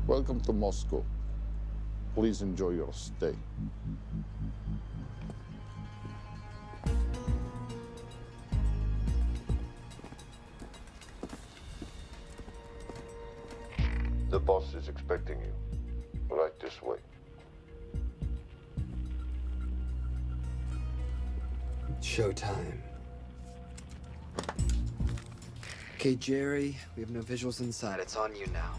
Welcome to Moscow. Please enjoy your stay. The boss is expecting you. Right this way. Showtime. Okay, Jerry, we have no visuals inside. It's on you now.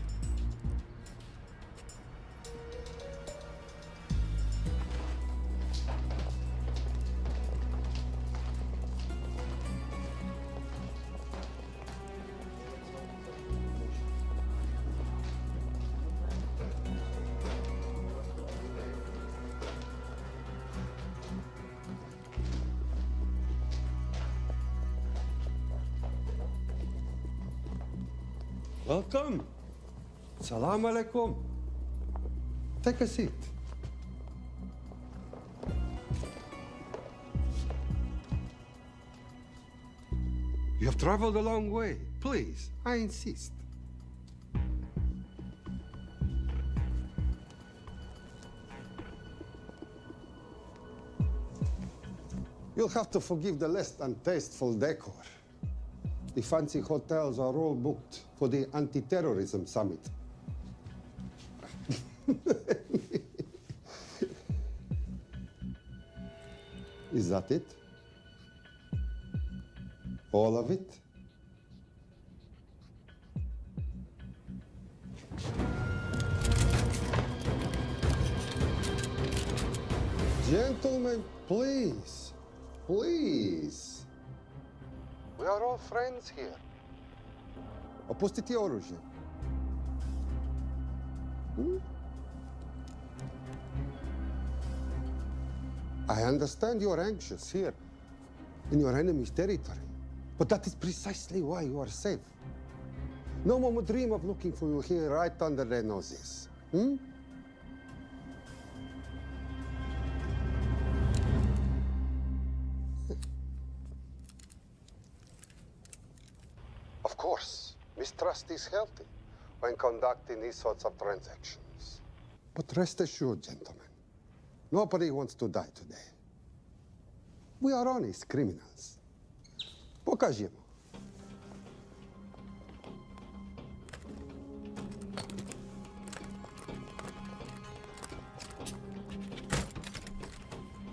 Welcome. Salam alaikum. Take a seat. You have traveled a long way. Please, I insist. You'll have to forgive the less than tasteful decor. The fancy hotels are all booked for the anti-terrorism summit. Is that it? All of it? Gentlemen, please, please. We are all friends here. Opustite oružje. I understand you are anxious here, in your enemy's territory. But that is precisely why you are safe. No one would dream of looking for you here right under their noses. Of course, mistrust is healthy when conducting these sorts of transactions. But rest assured, gentlemen, nobody wants to die today. We are honest criminals. Pokażemy.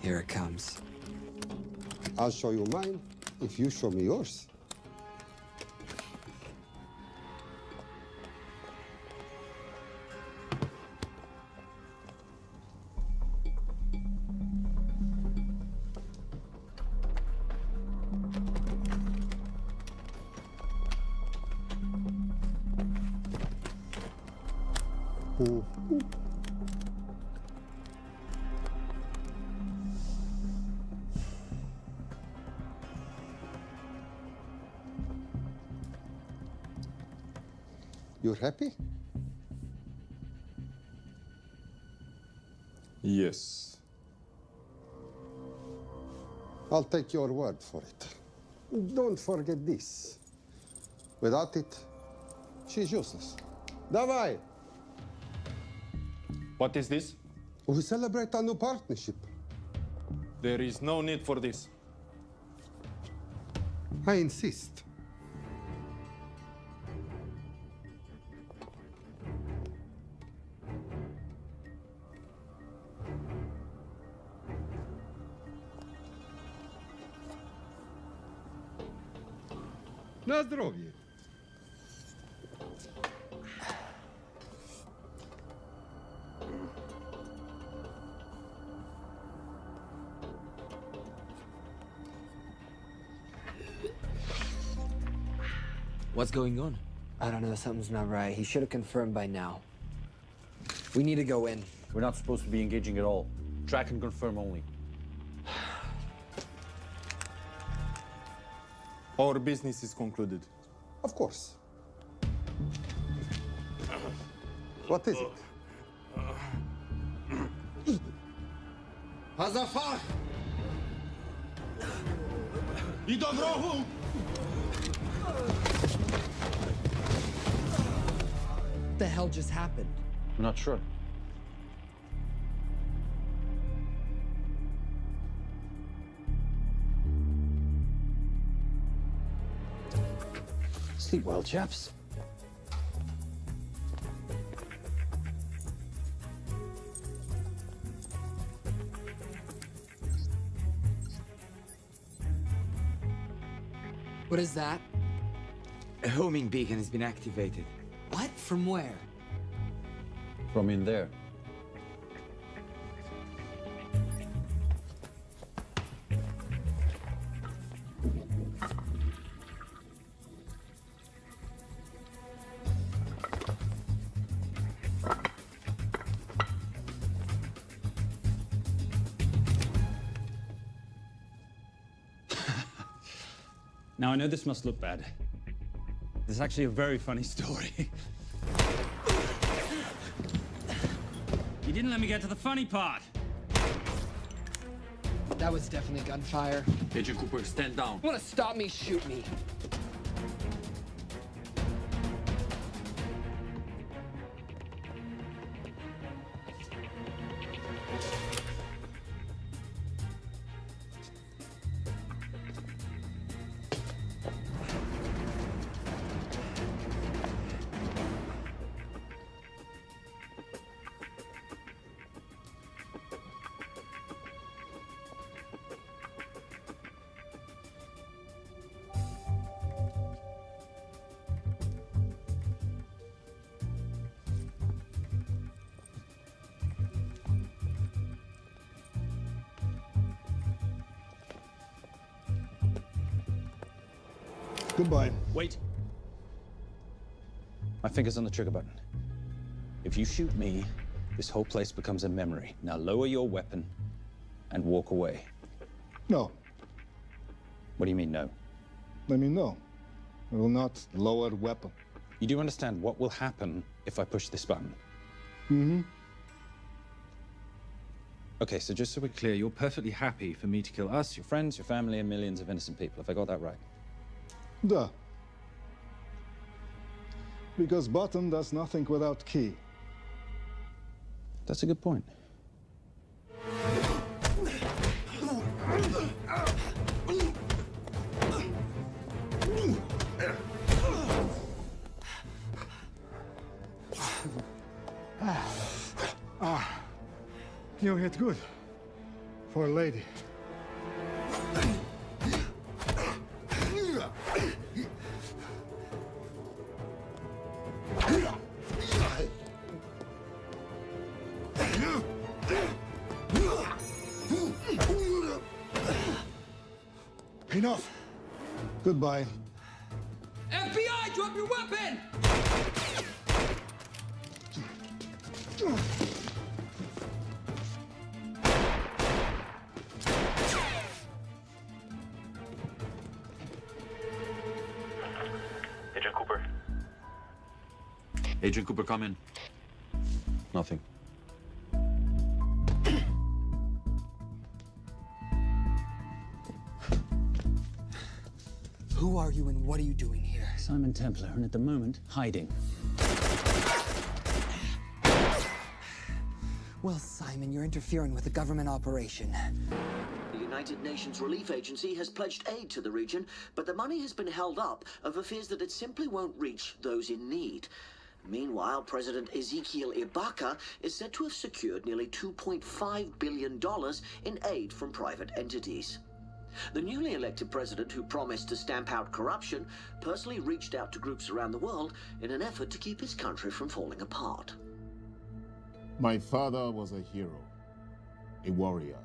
Here it comes. I'll show you mine if you show me yours. You're happy? Yes. I'll take your word for it. Don't forget this. Without it, she's useless. Давай! What is this? We celebrate our new partnership. There is no need for this. I insist. Na zdrowie. What's going on? I don't know, something's not right. He should have confirmed by now. We need to go in. We're not supposed to be engaging at all. Track and confirm only. Our business is concluded. Of course. What is it? Hazafar! I do wrogu! What the hell just happened? I'm not sure. Sleep well, chaps. What is that? A homing beacon has been activated. What? From where? From in there. Now, I know this must look bad. This is actually a very funny story. You didn't let me get to the funny part. That was definitely gunfire. Agent Cooper, stand down. You wanna stop me, shoot me. Goodbye. Wait. My finger's on the trigger button. If you shoot me, this whole place becomes a memory. Now lower your weapon and walk away. No, What do you mean, no? let me know. I will not lower weapon. You do understand what will happen if I push this button? Mm-hmm. Okay, so just so we're clear, you're perfectly happy for me to kill us, your friends, your family, and millions of innocent people. Have I got that right? Duh. Because button does nothing without key. That's a good point. You hit good. For a lady. Enough. Goodbye. FBI, drop your weapon! Agent Cooper. Agent Cooper, come in. Nothing. Who are you and what are you doing here? Simon Templar, and at the moment, hiding. Well, Simon, you're interfering with a government operation. The United Nations Relief Agency has pledged aid to the region, but the money has been held up over fears that it simply won't reach those in need. Meanwhile, President Ezekiel Ibaka is said to have secured nearly $2.5 billion in aid from private entities. The newly elected president, who promised to stamp out corruption, personally reached out to groups around the world in an effort to keep his country from falling apart. My father was a hero, a warrior,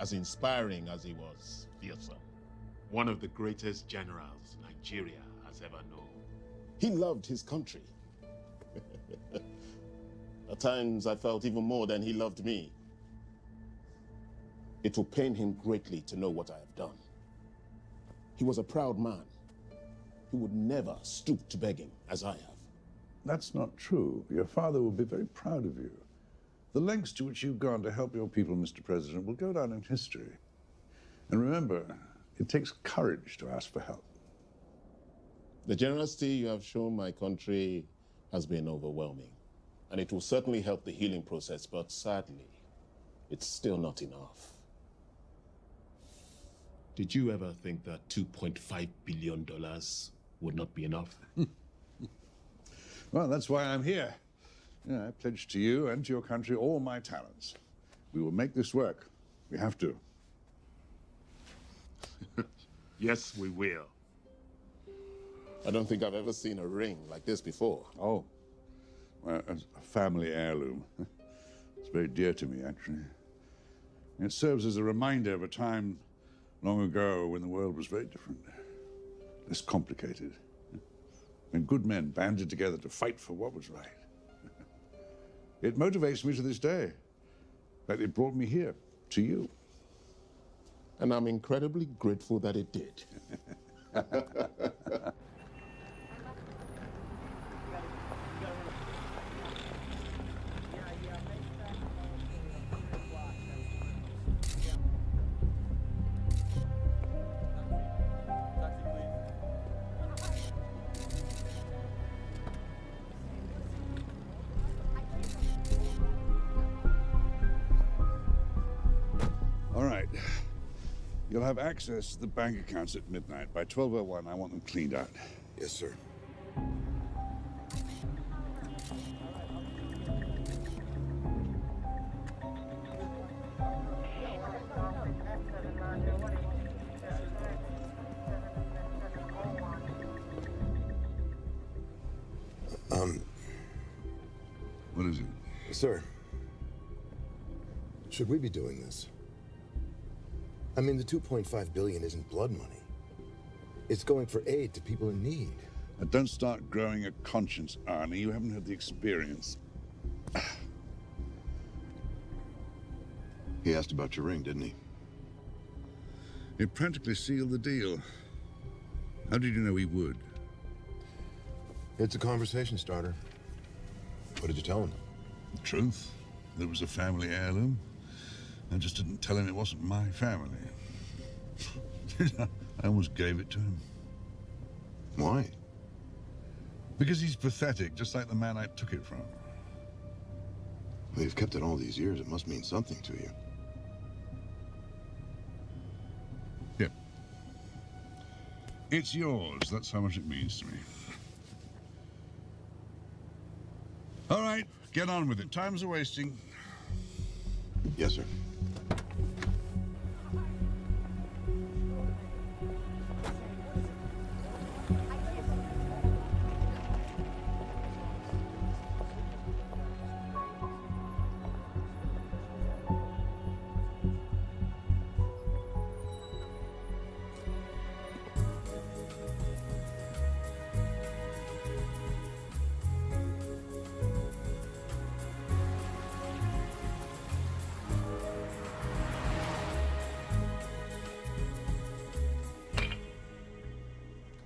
as inspiring as he was fearsome. One of the greatest generals Nigeria has ever known. He loved his country. At times, I felt even more than he loved me. It will pain him greatly to know what I have done. He was a proud man. He would never stoop to begging, as I have. That's not true. Your father will be very proud of you. The lengths to which you've gone to help your people, Mr. President, will go down in history. And remember, it takes courage to ask for help. The generosity you have shown my country has been overwhelming. And it will certainly help the healing process, but sadly, it's still not enough. Did you ever think that $2.5 billion would not be enough? Well, that's why I'm here. Yeah, I pledge to you and to your country all my talents. We will make this work. We have to. Yes, we will. I don't think I've ever seen a ring like this before. Oh, well, a family heirloom. It's very dear to me, actually. It serves as a reminder of a time long ago when the world was very different, less complicated, when good men banded together to fight for what was right. It motivates me to this day. In fact, it brought me here, to you. And I'm incredibly grateful that it did. All right. You'll have access to the bank accounts at midnight. By 12:01, I want them cleaned out. Yes, sir. What is it? Sir, should we be doing this? I mean, the 2.5 billion isn't blood money. It's going for aid to people in need. Now, don't start growing a conscience, Arnie. You haven't had the experience. He asked about your ring, didn't he? It practically sealed the deal. How did you know he would? It's a conversation starter. What did you tell him? The truth. There was a family heirloom. I just didn't tell him it wasn't my family. I almost gave it to him. Why? Because he's pathetic, just like the man I took it from. Well, you've kept it all these years. It must mean something to you. Yep. It's yours. That's how much it means to me. All right, get on with it. Time's a-wasting. Yes, sir.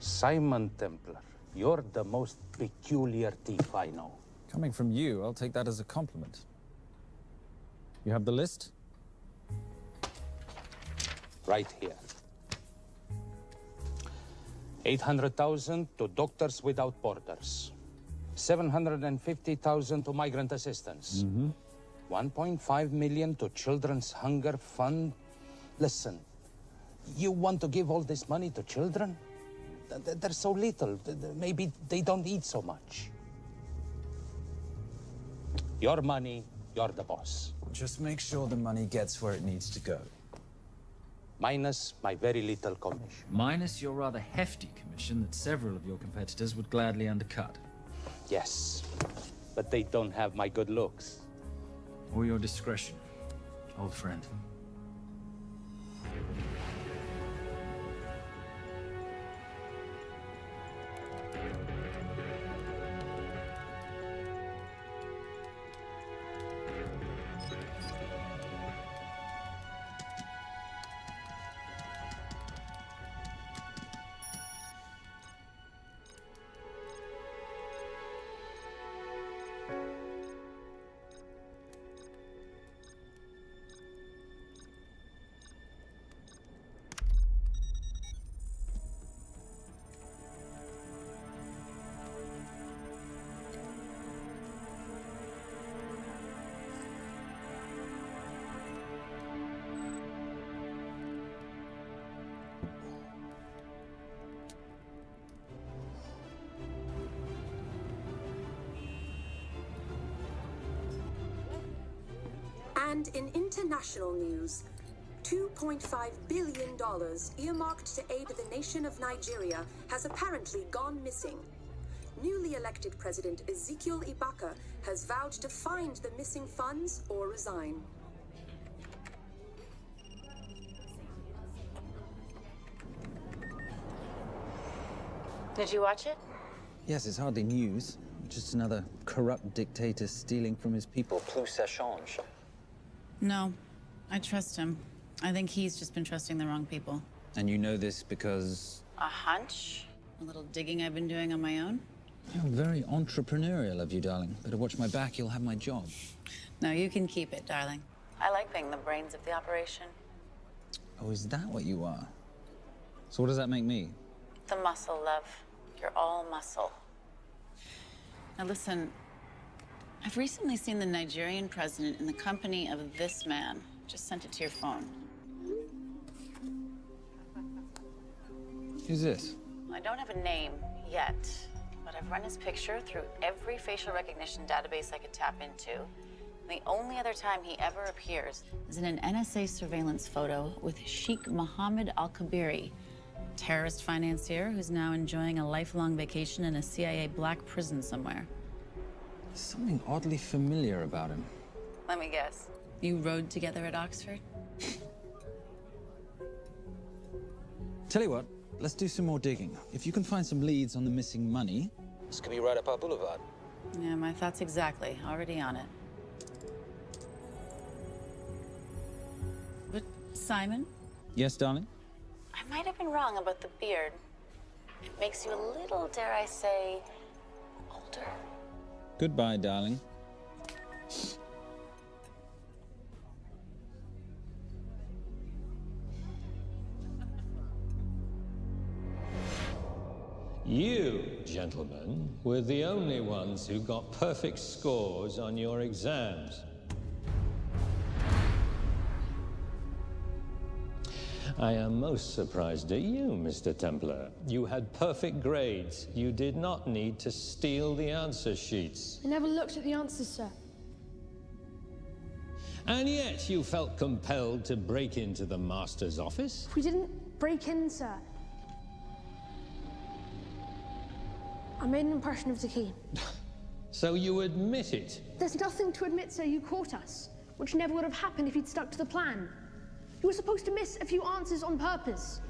Simon Templar, you're the most peculiar thief I know. Coming from you, I'll take that as a compliment. You have the list? Right here. 800,000 to Doctors Without Borders. 750,000 to migrant assistance. 1.5 million to Children's Hunger Fund. Listen, you want to give all this money to children? They're so little. Maybe they don't eat so much. Your money, you're the boss. Just make sure the money gets where it needs to go. Minus my very little commission. Minus your rather hefty commission that several of your competitors would gladly undercut. Yes, but they don't have my good looks. Or your discretion, old friend. And in international news, $2.5 billion earmarked to aid the nation of Nigeria has apparently gone missing. Newly elected President Ezekiel Ibaka has vowed to find the missing funds or resign. Did you watch it? Yes, it's hardly news. Just another corrupt dictator stealing from his people. Plus ça change. No, I trust him. I think he's just been trusting the wrong people. And you know this because... A hunch? A little digging I've been doing on my own? You're very entrepreneurial of you, darling. Better watch my back, you'll have my job. No, you can keep it, darling. I like being the brains of the operation. Oh, is that what you are? So what does that make me? The muscle, love. You're all muscle. Now listen, I've recently seen the Nigerian president in the company of this man. Just sent it to your phone. Who's this? I don't have a name yet, but I've run his picture through every facial recognition database I could tap into. And the only other time he ever appears is in an NSA surveillance photo with Sheikh Mohammed Al-Kabiri, terrorist financier who's now enjoying a lifelong vacation in a CIA black prison somewhere. There's something oddly familiar about him. Let me guess. You rode together at Oxford? Tell you what, let's do some more digging. If you can find some leads on the missing money, this could be right up our boulevard. Yeah, my thoughts exactly. Already on it. But Simon? Yes, darling? I might have been wrong about the beard. It makes you a little, dare I say, older. Goodbye, darling. You, gentlemen, were the only ones who got perfect scores on your exams. I am most surprised at you, Mr. Templar. You had perfect grades. You did not need to steal the answer sheets. I never looked at the answers, sir. And yet you felt compelled to break into the master's office? We didn't break in, sir. I made an impression of the key. So you admit it? There's nothing to admit, sir. You caught us, which never would have happened if you'd stuck to the plan. You were supposed to miss a few answers on purpose.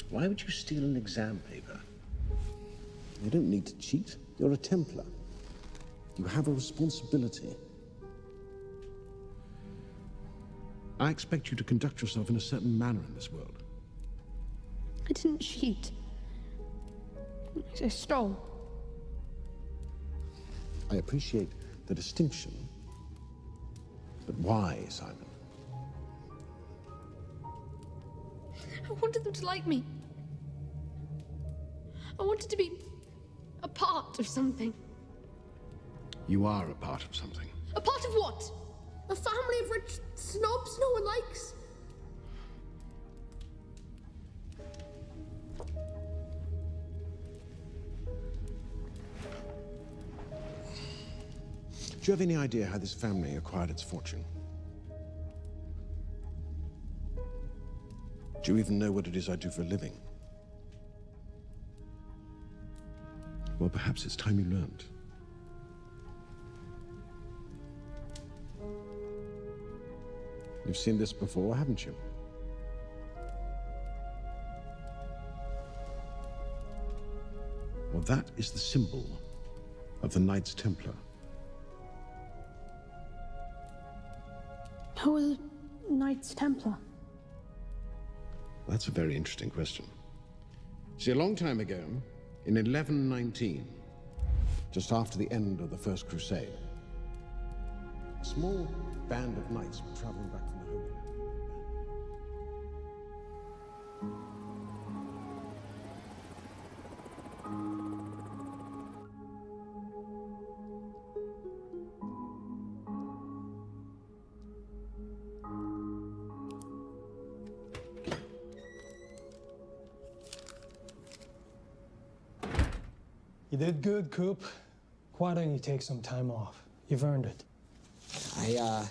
Why would you steal an exam paper? You don't need to cheat. You're a Templar. You have a responsibility. I expect you to conduct yourself in a certain manner in this world. I didn't cheat. I stole. I appreciate the distinction, but why, Simon? I wanted them to like me. I wanted to be a part of something. You are a part of something. A part of what? A family of rich snobs no one likes? Do you have any idea how this family acquired its fortune? Do you even know what it is I do for a living? Well, perhaps it's time you learned. You've seen this before, haven't you? Well, that is the symbol of the Knights Templar. Who are the Knights Templar? That's a very interesting question. See, a long time ago, in 1119, just after the end of the First Crusade, a small band of knights were traveling back from the Holy Land. You did good, Coop. Why don't you take some time off? You've earned it. I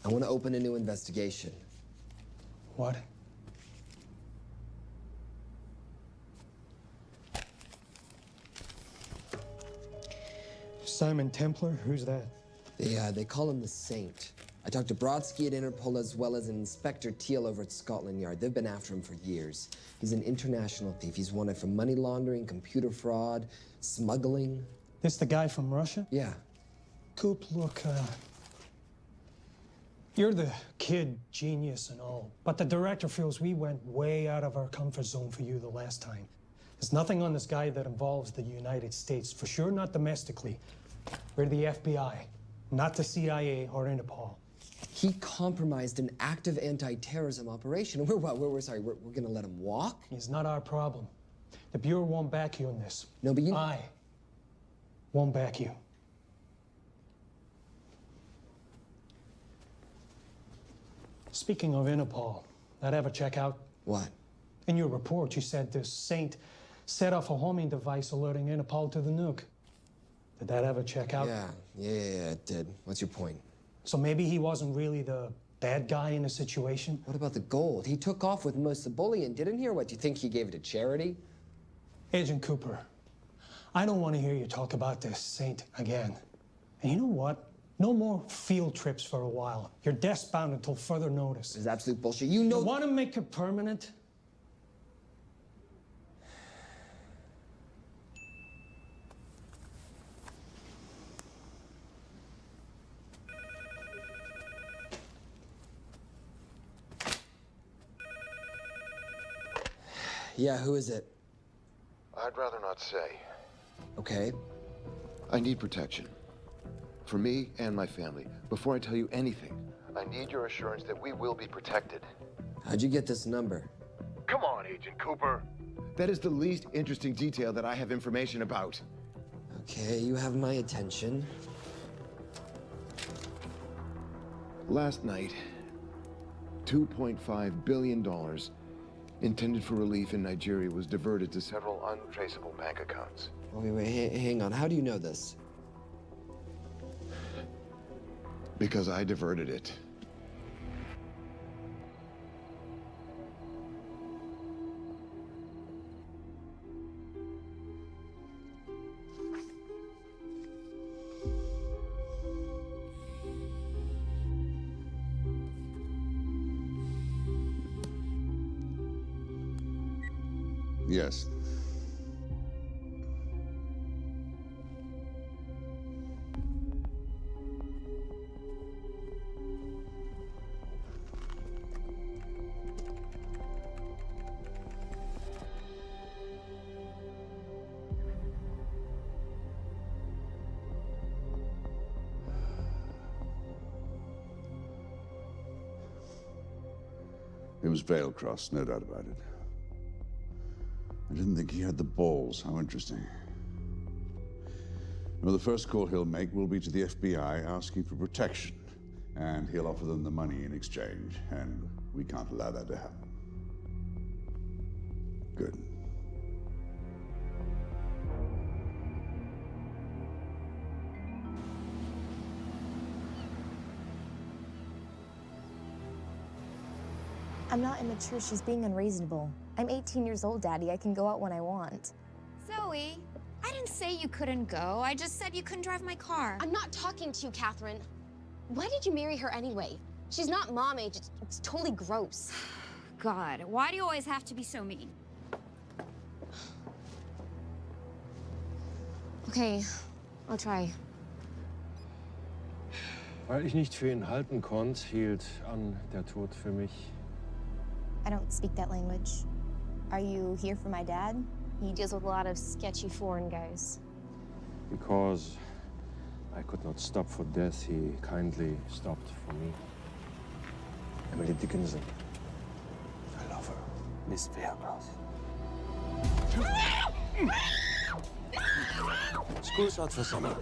want to open a new investigation. What? Simon Templar? Who's that? They call him the Saint. I talked to Brodsky at Interpol as well as Inspector Teal over at Scotland Yard. They've been after him for years. He's an international thief. He's wanted for money laundering, computer fraud, smuggling. This the guy from Russia? Yeah. Coop, look, you're the kid genius and all, but the director feels we went way out of our comfort zone for you the last time. There's nothing on this guy that involves the United States, for sure not domestically. We're the FBI, not the CIA or Interpol. He compromised an active anti-terrorism operation. We're gonna let him walk? It's not our problem. The Bureau won't back you in this. No, but you... I won't back you. Speaking of Interpol, that ever check out? What? In your report, you said this Saint set off a homing device alerting Interpol to the nuke. Did that ever check out? Yeah, it did. What's your point? So maybe he wasn't really the bad guy in the situation? What about the gold? He took off with most of the bullion, didn't he? Or what, do you think he gave it to charity? Agent Cooper, I don't want to hear you talk about this Saint again. And you know what? No more field trips for a while. You're desk-bound until further notice. It's absolute bullshit. You know... You want to make it permanent? Yeah, who is it? I'd rather not say. Okay. I need protection. For me and my family. Before I tell you anything, I need your assurance that we will be protected. How'd you get this number? Come on, Agent Cooper. that is the least interesting detail that I have information about. Okay, you have my attention. Last night, $2.5 billion intended for relief in Nigeria was diverted to Several untraceable bank accounts. Wait, hang on. How do you know this? because I diverted it. Yes. It was Veilcross, no doubt about it. I didn't think he had the balls. How interesting. Well, the first call he'll make will be to the FBI asking for protection. And he'll offer them the money in exchange. And we can't allow that to happen. Good. I'm not immature. She's being unreasonable. I'm 18 years old, Daddy. I can go out when I want. Zoe, I didn't say you couldn't go. I just said you couldn't drive my car. I'm not talking to you, Catherine. Why did you marry her anyway? She's not mom age. It's totally gross. God, why do you always have to be so mean? Okay, I'll try. Weil ich nicht für ihn halten konnte, hielt an der Tod für mich. I don't speak that language. Are you here for my dad? He deals with a lot of sketchy foreign guys. Because I could not stop for death, he kindly stopped for me. Emily Dickinson. I love her. Miss Veilcross. School's out for summer.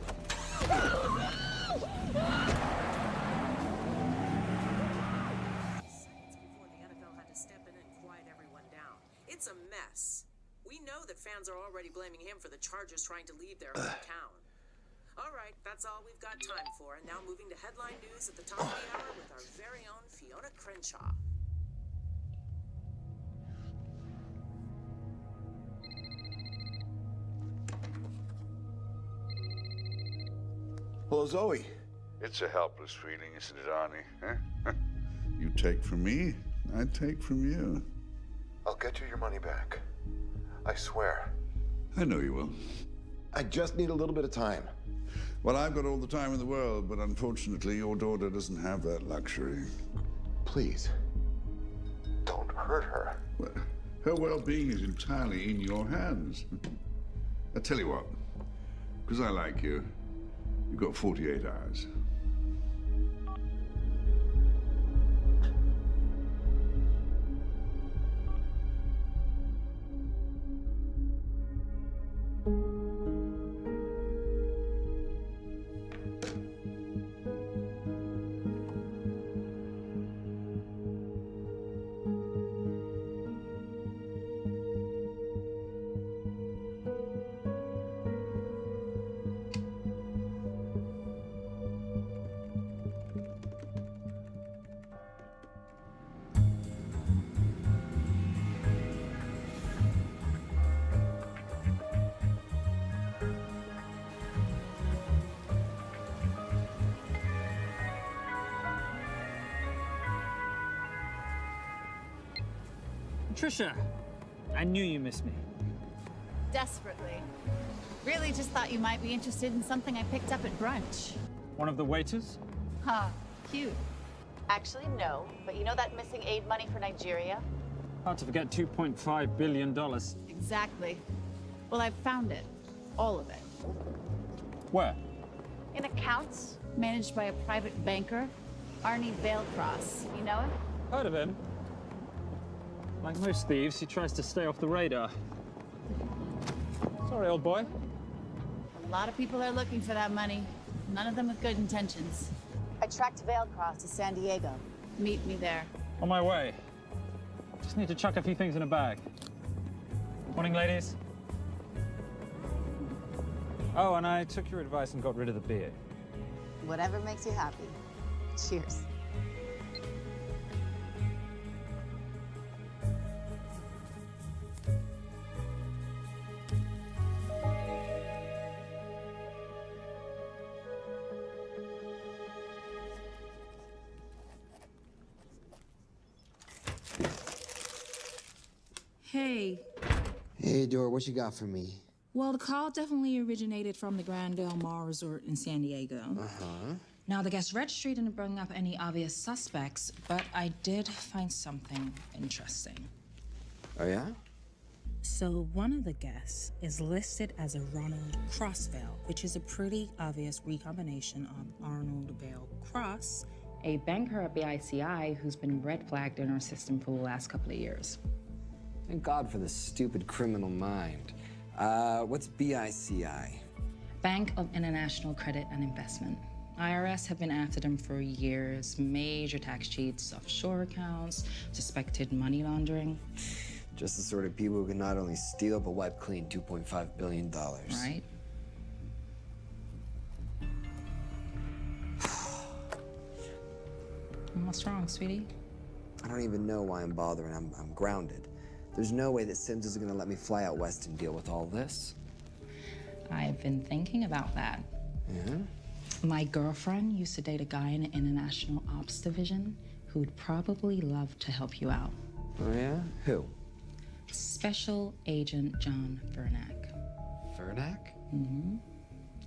It's a mess. We know that fans are already blaming him for the Chargers trying to leave their hometown. All right, that's all we've got time for. And now moving to headline news at the top of the hour with our very own Fiona Crenshaw. Hello, Zoe. It's a helpless feeling, isn't it, Arnie? Huh? You take from me, I take from you. I'll get you your money back. I swear. I know you will. I just need a little bit of time. Well, I've got all the time in the world, but unfortunately, your daughter doesn't have that luxury. Please, don't hurt her. Well, her well-being is entirely in your hands. I tell you what, because I like you, you've got 48 hours. Trisha, I knew you missed me. Desperately. Really just thought you might be interested in something I picked up at brunch. One of the waiters? Huh, cute. Actually, no. But you know that missing aid money for Nigeria? Hard to forget $2.5 billion. Exactly. Well, I've found it. All of it. Where? In accounts managed by a private banker, Arnie Veilcross. You know him? Heard of him. Like most thieves, he tries to stay off the radar. Sorry, old boy. A lot of people are looking for that money. None of them with good intentions. I tracked Veilcross to San Diego. Meet me there. On my way. Just need to chuck a few things in a bag. Morning, ladies. Oh, and I took your advice and got rid of the beer. Whatever makes you happy. Cheers. Hey. Hey, Dora, what you got for me? Well, the call definitely originated from the Grand Del Mar Resort in San Diego. Uh-huh. Now, the guest registry didn't bring up any obvious suspects, but I did find something interesting. Oh, yeah? So one of the guests is listed as a Ronald Crossvale, which is a pretty obvious recombination of Arnold Vale Cross, a banker at BICI who's been red flagged in our system for the last couple of years. Thank God for this stupid criminal mind. What's BICI? Bank of International Credit and Investment. IRS have been after them for years. Major tax cheats, offshore accounts, suspected money laundering. Just the sort of people who can not only steal but wipe clean $2.5 billion. Right? What's wrong, sweetie? I don't even know why I'm bothering. I'm grounded. There's no way that Sims is gonna let me fly out west and deal with all this. I've been thinking about that. Yeah? My girlfriend used to date a guy in the International Ops Division who'd probably love to help you out. Oh, yeah? Who? Special Agent John Vernack. Vernack? Mm-hmm.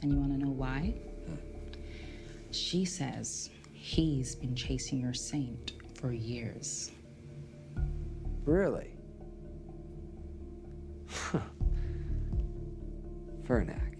And you want to know why? She says he's been chasing your saint for years. Really? Vernack.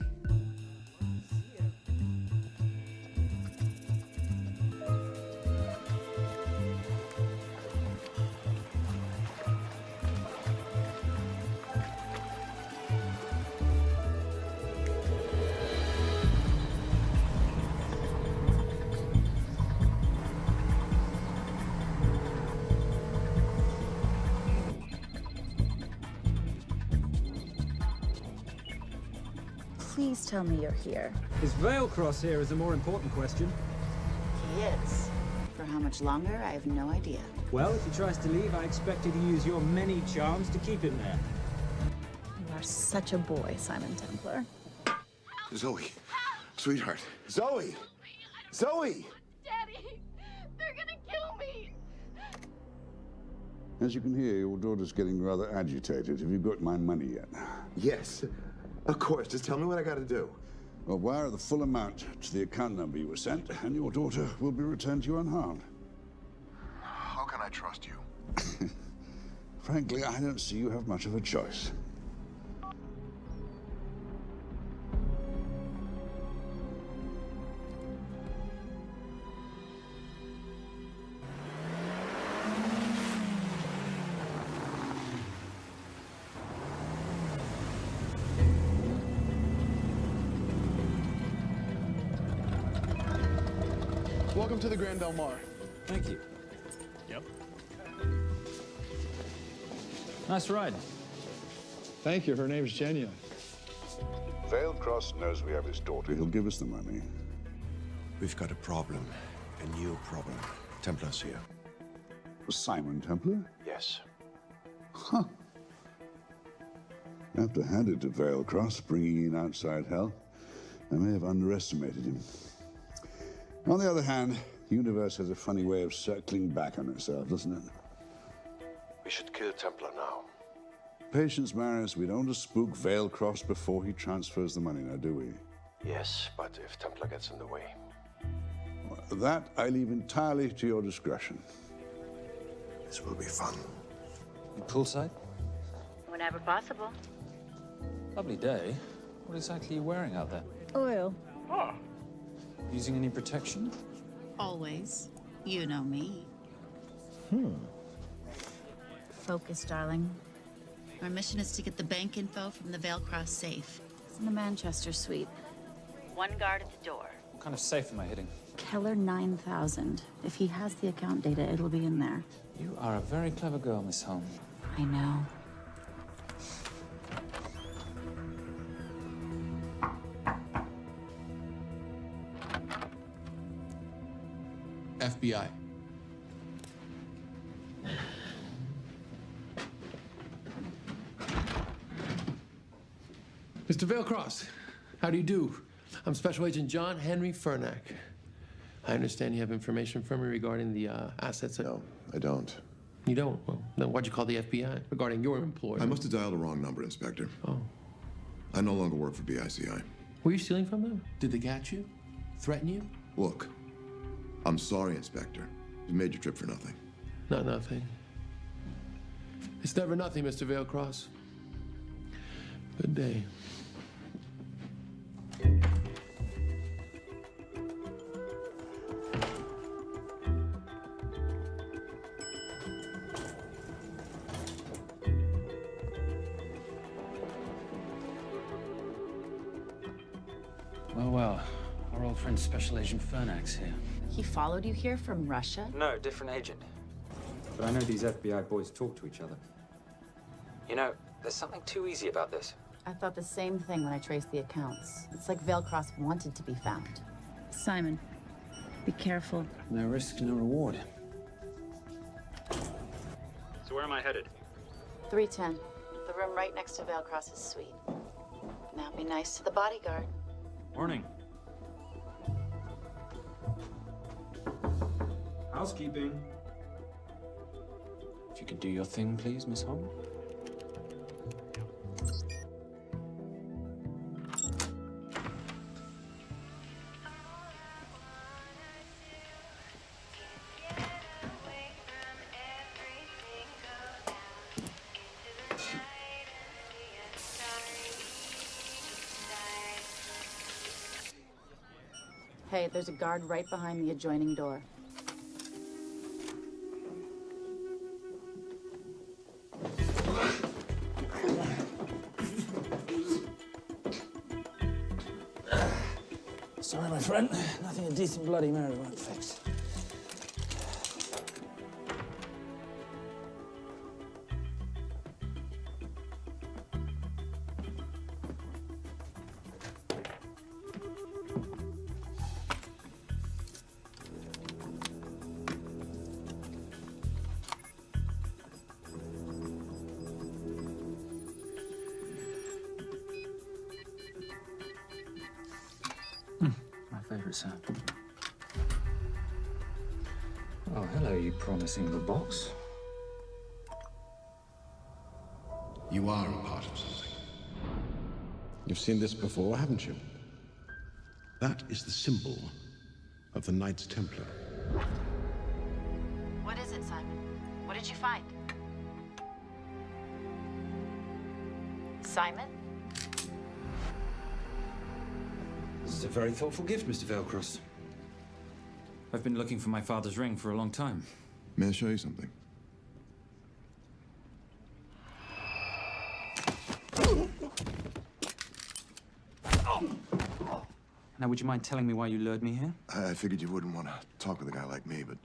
please tell me you're here? Is Veilcross here is a more important question. He is. For how much longer, I have no idea. Well, if he tries to leave, I expect you to use your many charms to keep him there. You are such a boy, Simon Templar. Zoe, sweetheart. Zoe! Zoe! Daddy, they're gonna kill me. As you can hear, your daughter's getting rather agitated. Have you got my money yet? Yes, of course. Just tell me what I gotta do. Well, wire the full amount to the account number you were sent, and your daughter will be returned to you unharmed. How can I trust you? Frankly, I don't see you have much of a choice. Welcome to the Grand Del Mar. Thank you. Yep. Nice ride. Thank you. Her name's Genya. Veilcross knows we have his daughter. He'll give us the money. We've got a problem. A new problem. Templar's here. Simon Templar? Yes. Huh. I have to hand it to Veilcross, bringing in outside help. I may have underestimated him. On the other hand, the universe has a funny way of circling back on itself, doesn't it? We should kill Templar now. Patience, Maris. We don't want to spook Veilcross before he transfers the money, now, do we? Yes, but if Templar gets in the way. Well, that I leave entirely to your discretion. This will be fun. Poolside? Whenever possible. Lovely day. What exactly are you wearing out there? Oil. Using any protection? Always. You know me. Focus, darling. Our mission is to get the bank info from the Veilcross safe. It's in the Manchester suite. One guard at the door. What kind of safe am I hitting? Keller 9000. If he has the account data, it'll be in there. You are a very clever girl, Miss Holmes. I know. FBI. Mr. Veilcross, how do you do? I'm Special Agent John Henry Fernack. I understand you have information from me regarding the assets. No, I don't. You don't? Well, then why'd you call the FBI regarding your employer? I must have dialed the wrong number, Inspector. Oh. I no longer work for BICI. Were you stealing from them? Did they catch you? Threaten you? Look, I'm sorry, Inspector. You made your trip for nothing. Not nothing. It's never nothing, Mr. Veilcross. Good day. Well, our old friend Special Agent Fernack's here. He followed you here from Russia? No, different agent. But I know these FBI boys talk to each other. You know, there's something too easy about this. I thought the same thing when I traced the accounts. It's like Veilcross wanted to be found. Simon, be careful. No risk, no reward. So where am I headed? 310. The room right next to Veilcross's suite. Now be nice to the bodyguard. Morning. Housekeeping. If you could do your thing, please, Miss Holmes. Hey, there's a guard right behind the adjoining door. Sorry, my friend. Nothing a decent Bloody Mary won't fix. officer. Oh, hello, you promising the box. You are a part of something. You've seen this before, haven't you? That is the symbol of the Knights Templar. What is it, Simon? What did you find? Simon? This is a very thoughtful gift, Mr. Veilcross. I've been looking for my father's ring for a long time. May I show you something? Now, would you mind telling me why you lured me here? I figured you wouldn't want to talk with a guy like me, but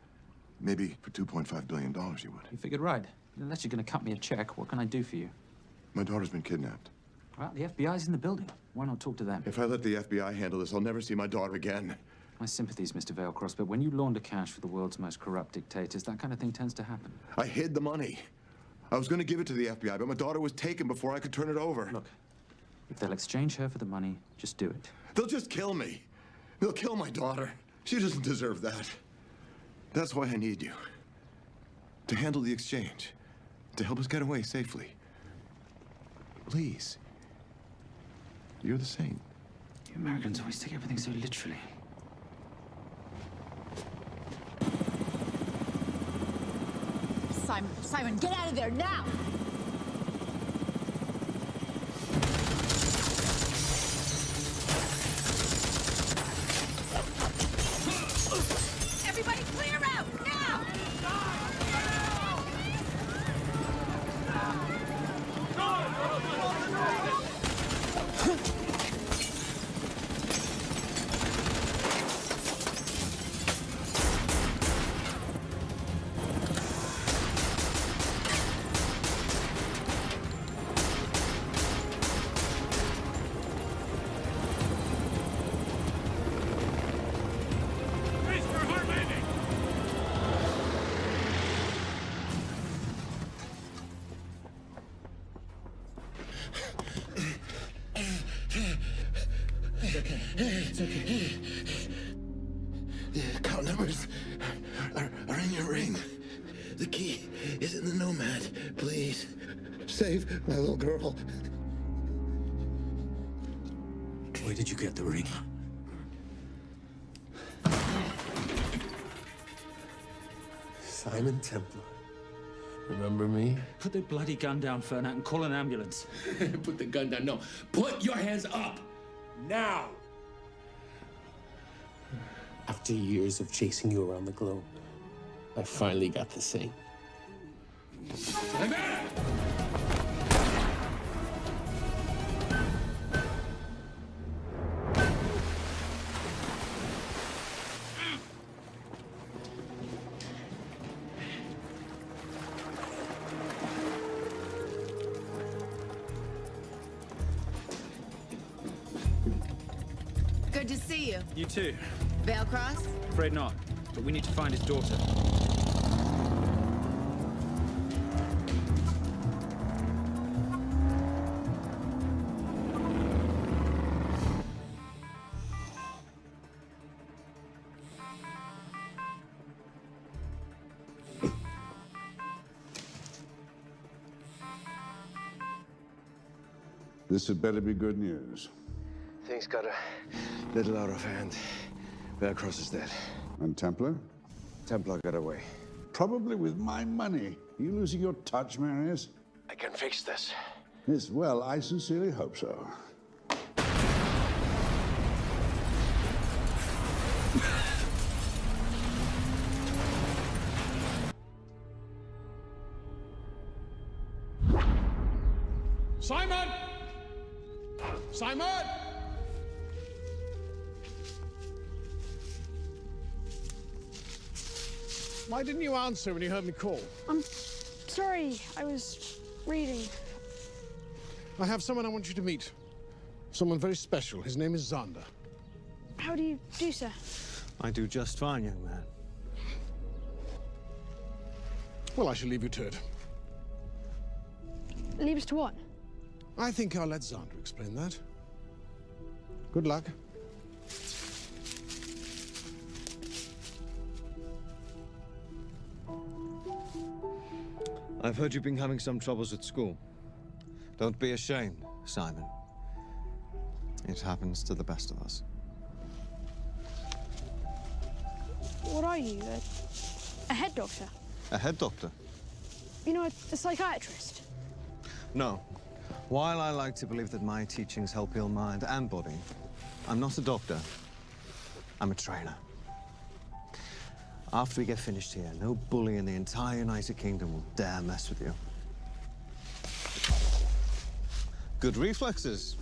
maybe for $2.5 billion you would. You figured right. Unless you're going to cut me a check, what can I do for you? My daughter's been kidnapped. Well, the FBI's in the building. Why not talk to them? If I let the FBI handle this, I'll never see my daughter again. My sympathies, Mr. Veilcross, but when you launder cash for the world's most corrupt dictators, that kind of thing tends to happen. I hid the money. I was going to give it to the FBI, but my daughter was taken before I could turn it over. Look, if they'll exchange her for the money, just do it. They'll just kill me. They'll kill my daughter. She doesn't deserve that. That's why I need you. To handle the exchange. To help us get away safely. Please. You're the saint. You Americans always take everything so literally. Simon, get out of there now! Everybody clear out, now! It's okay. The account numbers are in your ring. The key is in the Nomad. Please, save my little girl. Where did you get the ring? Simon Templar. Remember me? Put the bloody gun down, Fernat, and call an ambulance. Put the gun down. No, put your hands up. Now. After years of chasing you around the globe, I finally got the thing. Good to see you. You too. Veilcross? Afraid not, but we need to find his daughter. This had better be good news. Things got a little out of hand. Veilcross is dead. And Templar? Templar got away. Probably with my money. You losing your touch, Marius? I can fix this. Yes, well, I sincerely hope so. Simon! Simon! Why didn't you answer when you heard me call? I'm sorry, I was reading. I have someone I want you to meet. Someone very special. His name is Xander. How do you do, sir? I do just fine, young man. Well, I shall leave you to it. Leave us to what? I think I'll let Xander explain that. Good luck. I've heard you've been having some troubles at school. Don't be ashamed, Simon. It happens to the best of us. What are you? A head doctor? A head doctor? You know, a psychiatrist? No. While I like to believe that my teachings help heal mind and body, I'm not a doctor. I'm a trainer. After we get finished here, no bully in the entire United Kingdom will dare mess with you. Good reflexes.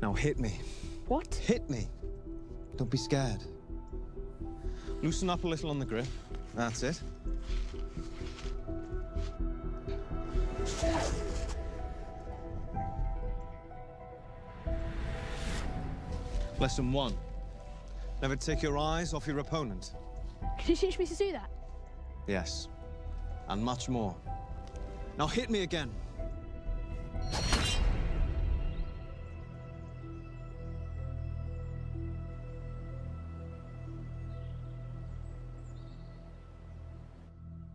Now hit me. What? Hit me. Don't be scared. Loosen up a little on the grip. That's it. Lesson 1. Never take your eyes off your opponent. Can you teach me to do that? Yes. And much more. Now hit me again.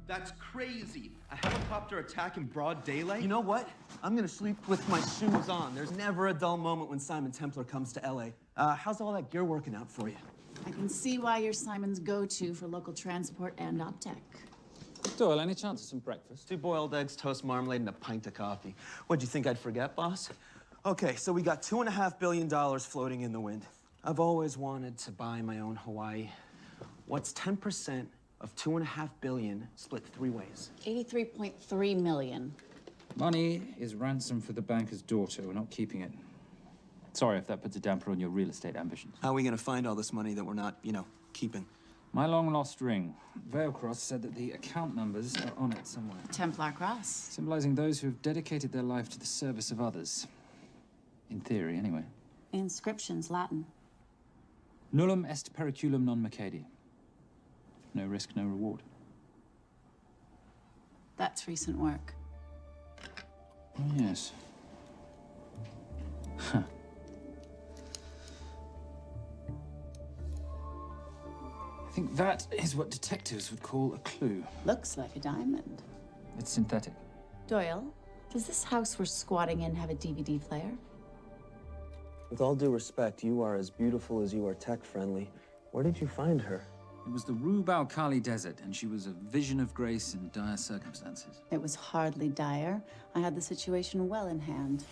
That's crazy. A helicopter attack in broad daylight? You know what? I'm gonna sleep with my shoes on. There's never a dull moment when Simon Templar comes to LA. How's all that gear working out for you? I can see why you're Simon's go-to for local transport and optech. Doyle, any chance of some breakfast? 2 boiled eggs, toast, marmalade, and a pint of coffee. What'd you think I'd forget, boss? Okay, so we got $2.5 billion floating in the wind. I've always wanted to buy my own Hawaii. What's 10% of $2.5 billion split 3 ways? 83.3 million. Money is ransom for the banker's daughter. We're not keeping it. Sorry if that puts a damper on your real estate ambitions. How are we gonna find all this money that we're not, keeping? My long-lost ring. Veilcross said that the account numbers are on it somewhere. Templar Cross. Symbolizing those who have dedicated their life to the service of others. In theory, anyway. The inscription's Latin. Nullum est periculum non mercedi. No risk, no reward. That's recent work. Oh, yes. Huh. I think that is what detectives would call a clue. Looks like a diamond. It's synthetic. Doyle, does this house we're squatting in have a DVD player? With all due respect, you are as beautiful as you are tech-friendly. Where did you find her? It was the Rub al-Khali Desert, and she was a vision of grace in dire circumstances. It was hardly dire. I had the situation well in hand.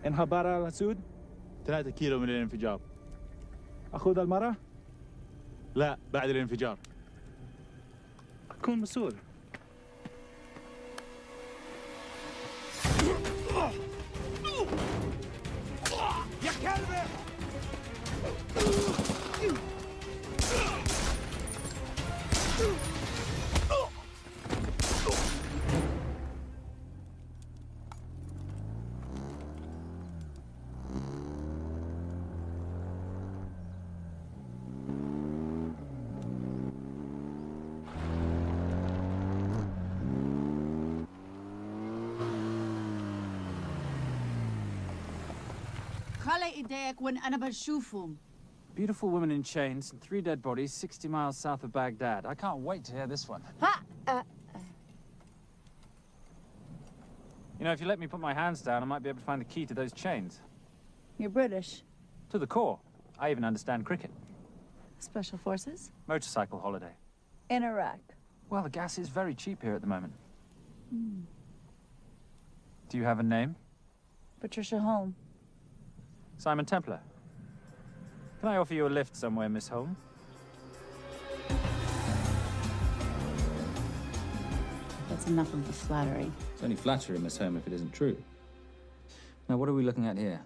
انخبار على السود 3 كيلو من الانفجار. أخذ المرة؟ لا بعد الانفجار. أكون مسؤول. يا كلبة! خلي ايديك وين أنا بشوفهم. Beautiful woman in chains and 3 dead bodies 60 miles south of Baghdad. I can't wait to hear this one. You know, if you let me put my hands down, I might be able to find the key to those chains. You're British. To the core. I even understand cricket. Special Forces? Motorcycle holiday. In Iraq. Well, the gas is very cheap here at the moment. Do you have a name? Patricia Holm. Simon Templar. Can I offer you a lift somewhere, Miss Holm? That's enough of the flattery. It's only flattery, Miss Holm, if it isn't true. Now, what are we looking at here?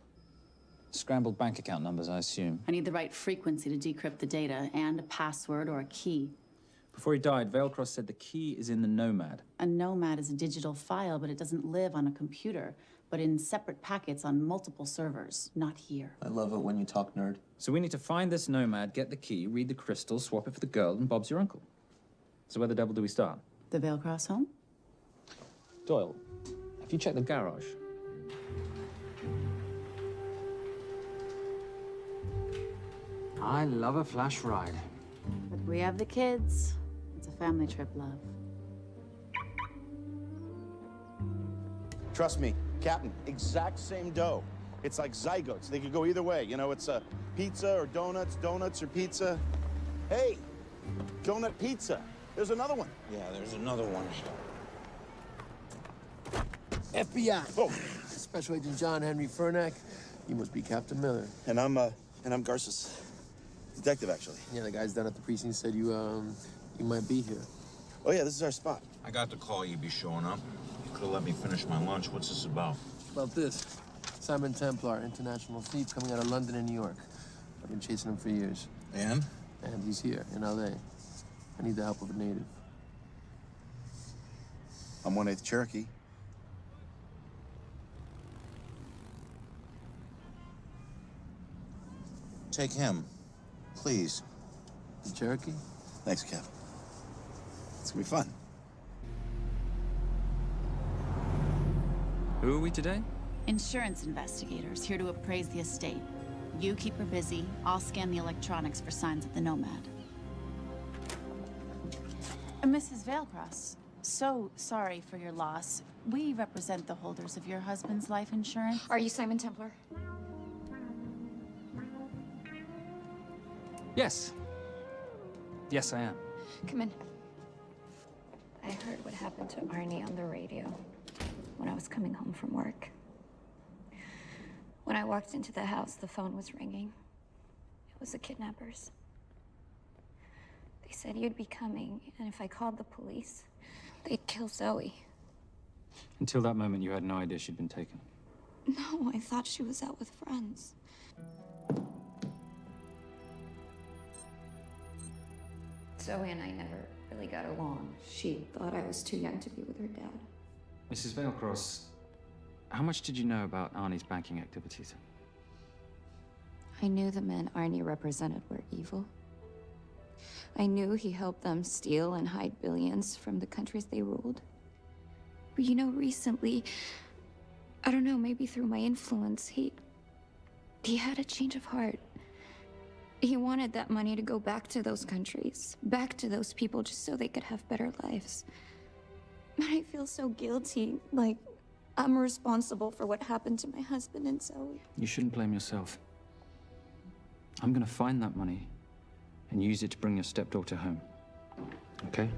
Scrambled bank account numbers, I assume. I need the right frequency to decrypt the data and a password or a key. Before he died, Veilcross said the key is in the Nomad. A Nomad is a digital file, but it doesn't live on a computer, but in separate packets on multiple servers, not here. I love it when you talk nerd. So we need to find this Nomad, get the key, read the crystal, swap it for the girl, and Bob's your uncle. So where the devil do we start? The Veilcross home? Doyle, have you checked the garage? I love a flash ride. But we have the kids. It's a family trip, love. Trust me, Captain, exact same dough. It's like zygotes. They could go either way. You know, it's pizza or donuts, donuts or pizza. Hey, donut pizza. There's another one. Yeah, there's another one. FBI. Oh. Special Agent John Henry Furnack. You must be Captain Miller. And I'm Garces. Detective, actually. Yeah, the guys down at the precinct said you might be here. Oh, yeah, this is our spot. I got the call you'd be showing up. You could have let me finish my lunch. What's this about? About this. Simon Templar, international thief coming out of London and New York. I've been chasing him for years. And? And he's here, in L.A. I need the help of a native. I'm 1/8 Cherokee. Take him, please. The Cherokee? Thanks, Kev. It's gonna be fun. Who are we today? Insurance investigators here to appraise the estate. You keep her busy. I'll scan the electronics for signs of the Nomad. Mrs. Vailcross, so sorry for your loss. We represent the holders of your husband's life insurance. Are you Simon Templar? Yes. Yes, I am. Come in. I heard what happened to Arnie on the radio when I was coming home from work. When I walked into the house, the phone was ringing. It was the kidnappers. They said you'd be coming, and if I called the police, they'd kill Zoe. Until that moment, you had no idea she'd been taken. No, I thought she was out with friends. Zoe and I never really got along. She thought I was too young to be with her dad. Mrs. Vailcross, how much did you know about Arnie's banking activities? I knew the men Arnie represented were evil. I knew he helped them steal and hide billions from the countries they ruled. But you know, recently, I don't know, maybe through my influence, he had a change of heart. He wanted that money to go back to those countries, back to those people, just so they could have better lives. But I feel so guilty, like I'm responsible for what happened to my husband and Zoe. You shouldn't blame yourself. I'm gonna find that money and use it to bring your stepdaughter home. Okay?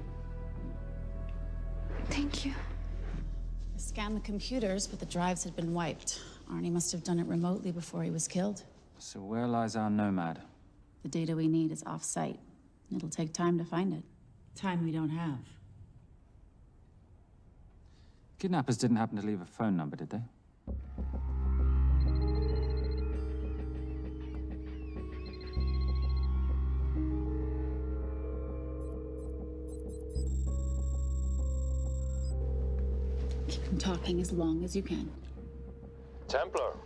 Thank you. I scanned the computers, but the drives had been wiped. Arnie must have done it remotely before he was killed. So where lies our Nomad? The data we need is off-site. It'll take time to find it. Time we don't have. Kidnappers didn't happen to leave a phone number, did they? Keep them talking as long as you can. Templar.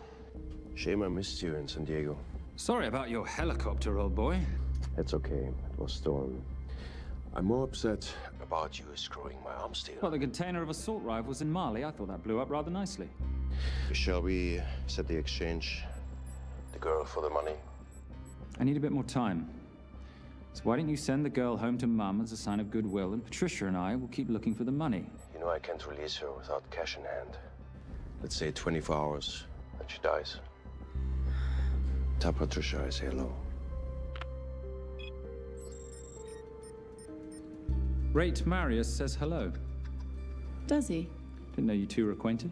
Shame I missed you in San Diego. Sorry about your helicopter, old boy. It's okay. It was stormy. I'm more upset about you screwing my arm steal. Well, the container of assault rifles in Mali, I thought that blew up rather nicely. Shall we set the exchange? The girl for the money? I need a bit more time. So why don't you send the girl home to Mum as a sign of goodwill, and Patricia and I will keep looking for the money. You know I can't release her without cash in hand. Let's say 24 hours, then she dies. Tell Patricia I say hello. Rate Marius says hello. Does he? Didn't know you two were acquainted.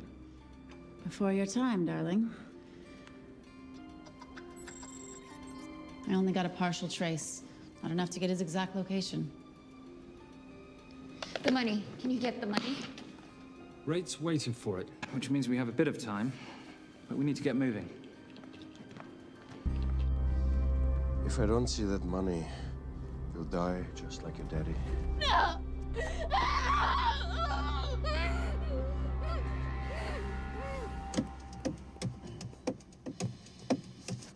Before your time, darling. I only got a partial trace. Not enough to get his exact location. The money. Can you get the money? Rate's waiting for it, which means we have a bit of time, but we need to get moving. If I don't see that money, you'll die just like your daddy. No!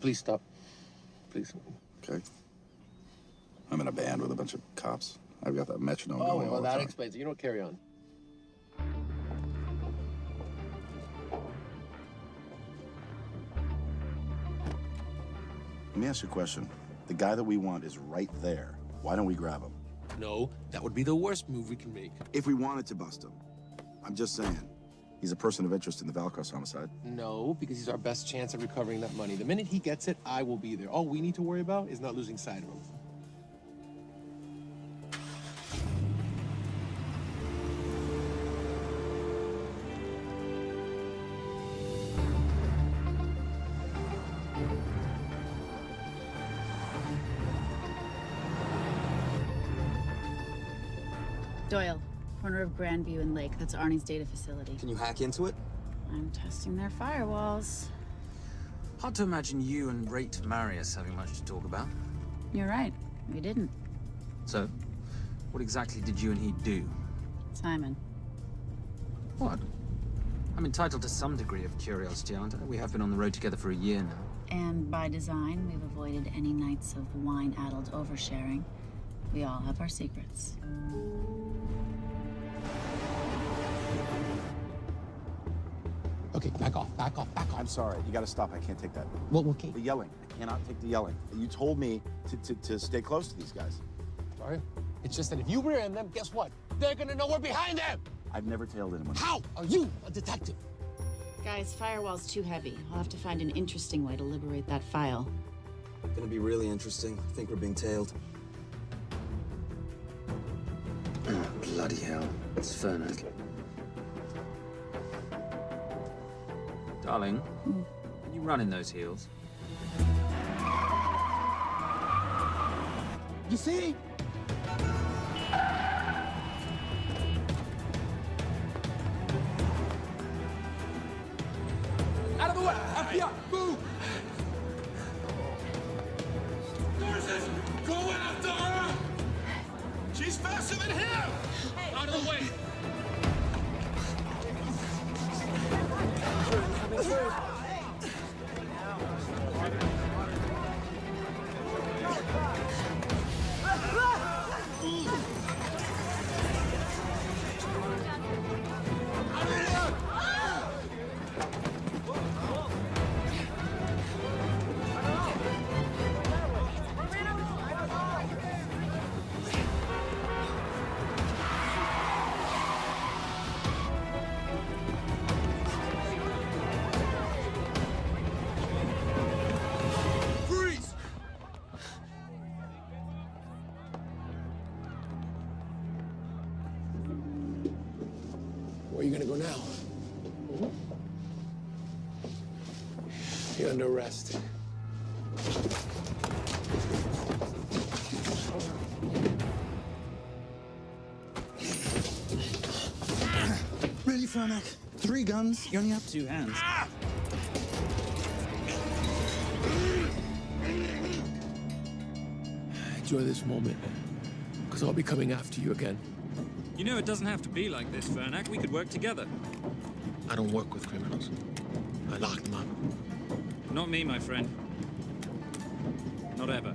Please stop. Please. Okay. I'm in a band with a bunch of cops. I've got that metronome going all well, the that time. explains it. You don't carry on. Let me ask you a question. The guy that we want is right there. Why don't we grab him? No, that would be the worst move we can make. If we wanted to bust him. I'm just saying. He's a person of interest in the Valcross homicide. No, because he's our best chance at recovering that money. The minute he gets it, I will be there. All we need to worry about is not losing sight of him. Doyle, corner of Grandview and Lake. That's Arnie's data facility. Can you hack into it? I'm testing their firewalls. Hard to imagine you and Rate Marius having much to talk about. You're right. We didn't. So, what exactly did you and he do? Simon. What? I'm entitled to some degree of curiosity, aren't I? We have been on the road together for a year now. And by design, we've avoided any nights of wine-addled oversharing. We all have our secrets. Okay, back off, back off, back off. I'm sorry. You gotta stop. I can't take that. Well, okay. The yelling. I cannot take the yelling. You told me to stay close to these guys. Sorry? It's just that if you rear end them, guess what? They're gonna know we're behind them! I've never tailed anyone. How are you a detective? Guys, firewall's too heavy. I'll have to find an interesting way to liberate that file. Gonna be really interesting. I think we're being tailed. Oh, bloody hell. It's Fernet. Darling, can you run in those heels? You see? Out of the way! FBI, move! Horses! Go after her! She's faster than him! Out of the way! Where are you gonna go now? You're under arrest. Really, Fernac? 3 guns? You only have 2 hands. Enjoy this moment, because I'll be coming after you again. You know, it doesn't have to be like this, Fernac. We could work together. I don't work with criminals. I lock them up. Not me, my friend. Not ever.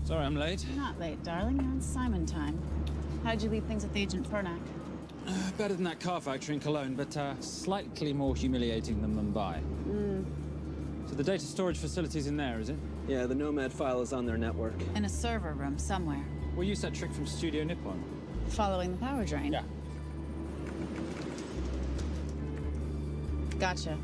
Sorry I'm late. You're not late, darling. You're on Simon time. How'd you leave things with Agent Fernac? Better than that car factory in Cologne, but slightly more humiliating than Mumbai. So the data storage facility's in there, is it? Yeah, the Nomad file is on their network. In a server room somewhere. We'll use that trick from Studio Nippon. Following the power drain? Yeah. Gotcha.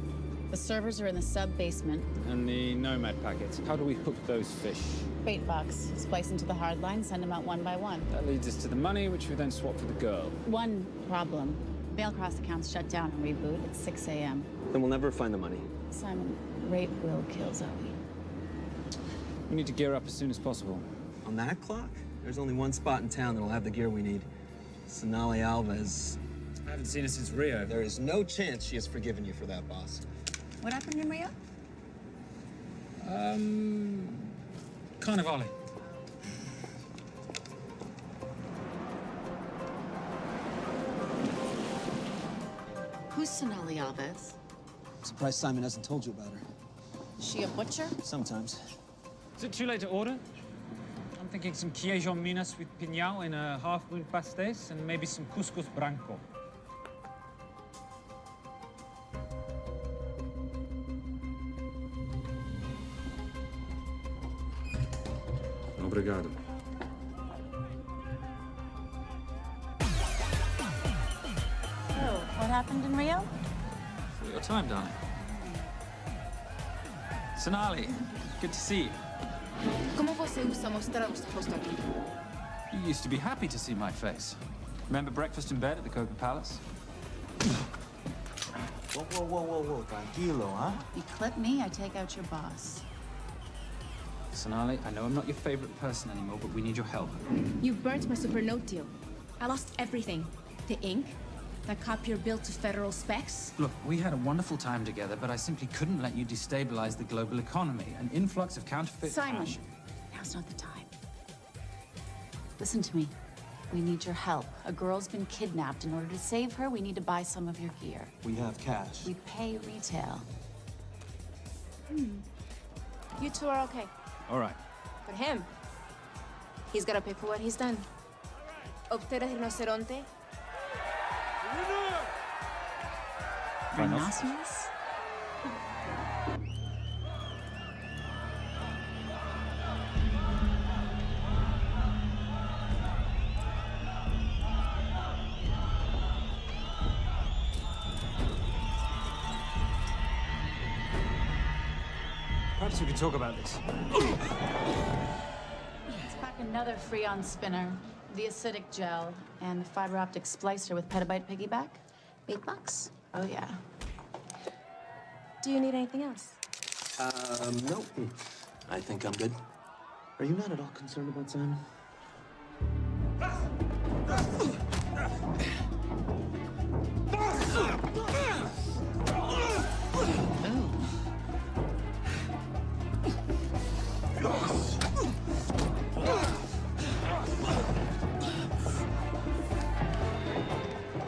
The servers are in the sub-basement. And the Nomad packets. How do we hook those fish? Bait box. Splice into the hard line, send them out one by one. That leads us to the money, which we then swap for the girl. One problem. Mailcross accounts shut down and reboot at 6 a.m. Then we'll never find the money. Simon, rape will kill Zoe. We need to gear up as soon as possible. On that clock, there's only one spot in town that'll have the gear we need. Sonali Alves. I haven't seen her since Rio. There is no chance she has forgiven you for that, boss. What happened in Rio? Carnivale. Who's Sonali Alves? I'm surprised Simon hasn't told you about her. Is she a butcher? Sometimes. Is it too late to order? I'm thinking some queijo minas with piñao in a half-moon pastéis and maybe some couscous branco. Obrigado. So, what happened in Rio? For your time, darling. Sonali, good to see you. Como você usa mostrar o seu rosto aqui? You used to be happy to see my face. Remember breakfast in bed at the Coca Palace? Whoa. Tranquilo, huh? You clip me, I take out your boss. Sonali, I know I'm not your favorite person anymore, but we need your help. You burnt my super note deal. I lost everything. The ink, that copier built to federal specs. Look, we had a wonderful time together, but I simply couldn't let you destabilize the global economy. An influx of counterfeit Simon, cash. now's not the time. Listen to me. We need your help. A girl's been kidnapped. In order to save her, we need to buy some of your gear. We have cash. We pay retail. You two are okay. All right. But him, he's gotta pay for what he's done. Obter el rinoceronte. Rhinoceros? Perhaps we could talk about this. Let's pack another Freon spinner, the acidic gel, and the fiber optic splicer with petabyte piggyback. Big bucks? Oh, yeah. Do you need anything else? No. I think I'm good. Are you not at all concerned about Simon?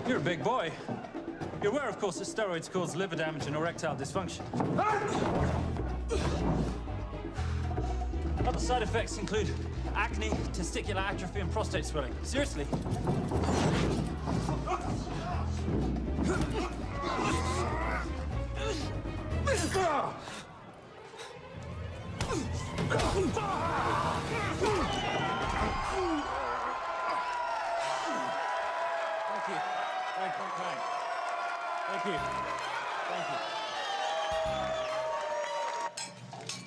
You're a big boy. You're aware, of course, that steroids cause liver damage and erectile dysfunction. Other side effects include acne, testicular atrophy, and prostate swelling. Seriously. Thank you. Thank you.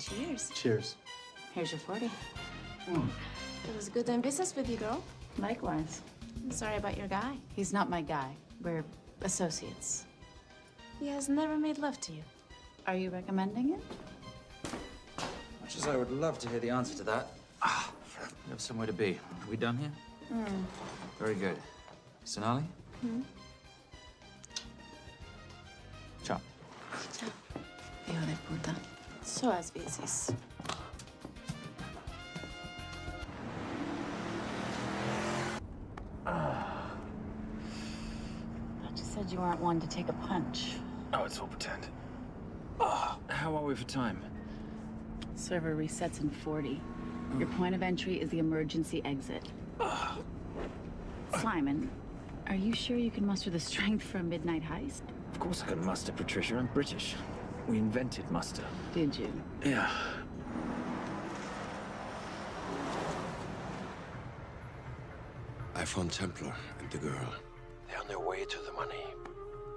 Cheers. Cheers. Here's your 40. It was good doing business with you, girl. Likewise. I'm sorry about your guy. He's not my guy. We're associates. He has never made love to you. Are you recommending it? Much as I would love to hear the answer to that, we have somewhere to be. Are we done here? Very good. Sonali? Ciao. Ciao. Hijo de puta. So as veces. But you said you weren't one to take a punch. Oh, it's all pretend. How are we for time? Server resets in 40. Your point of entry is the emergency exit. Simon, are you sure you can muster the strength for a midnight heist? Of course I can muster, Patricia. I'm British. We invented muster. Did you? Yeah. I found Templar and the girl. They're on their way to the money.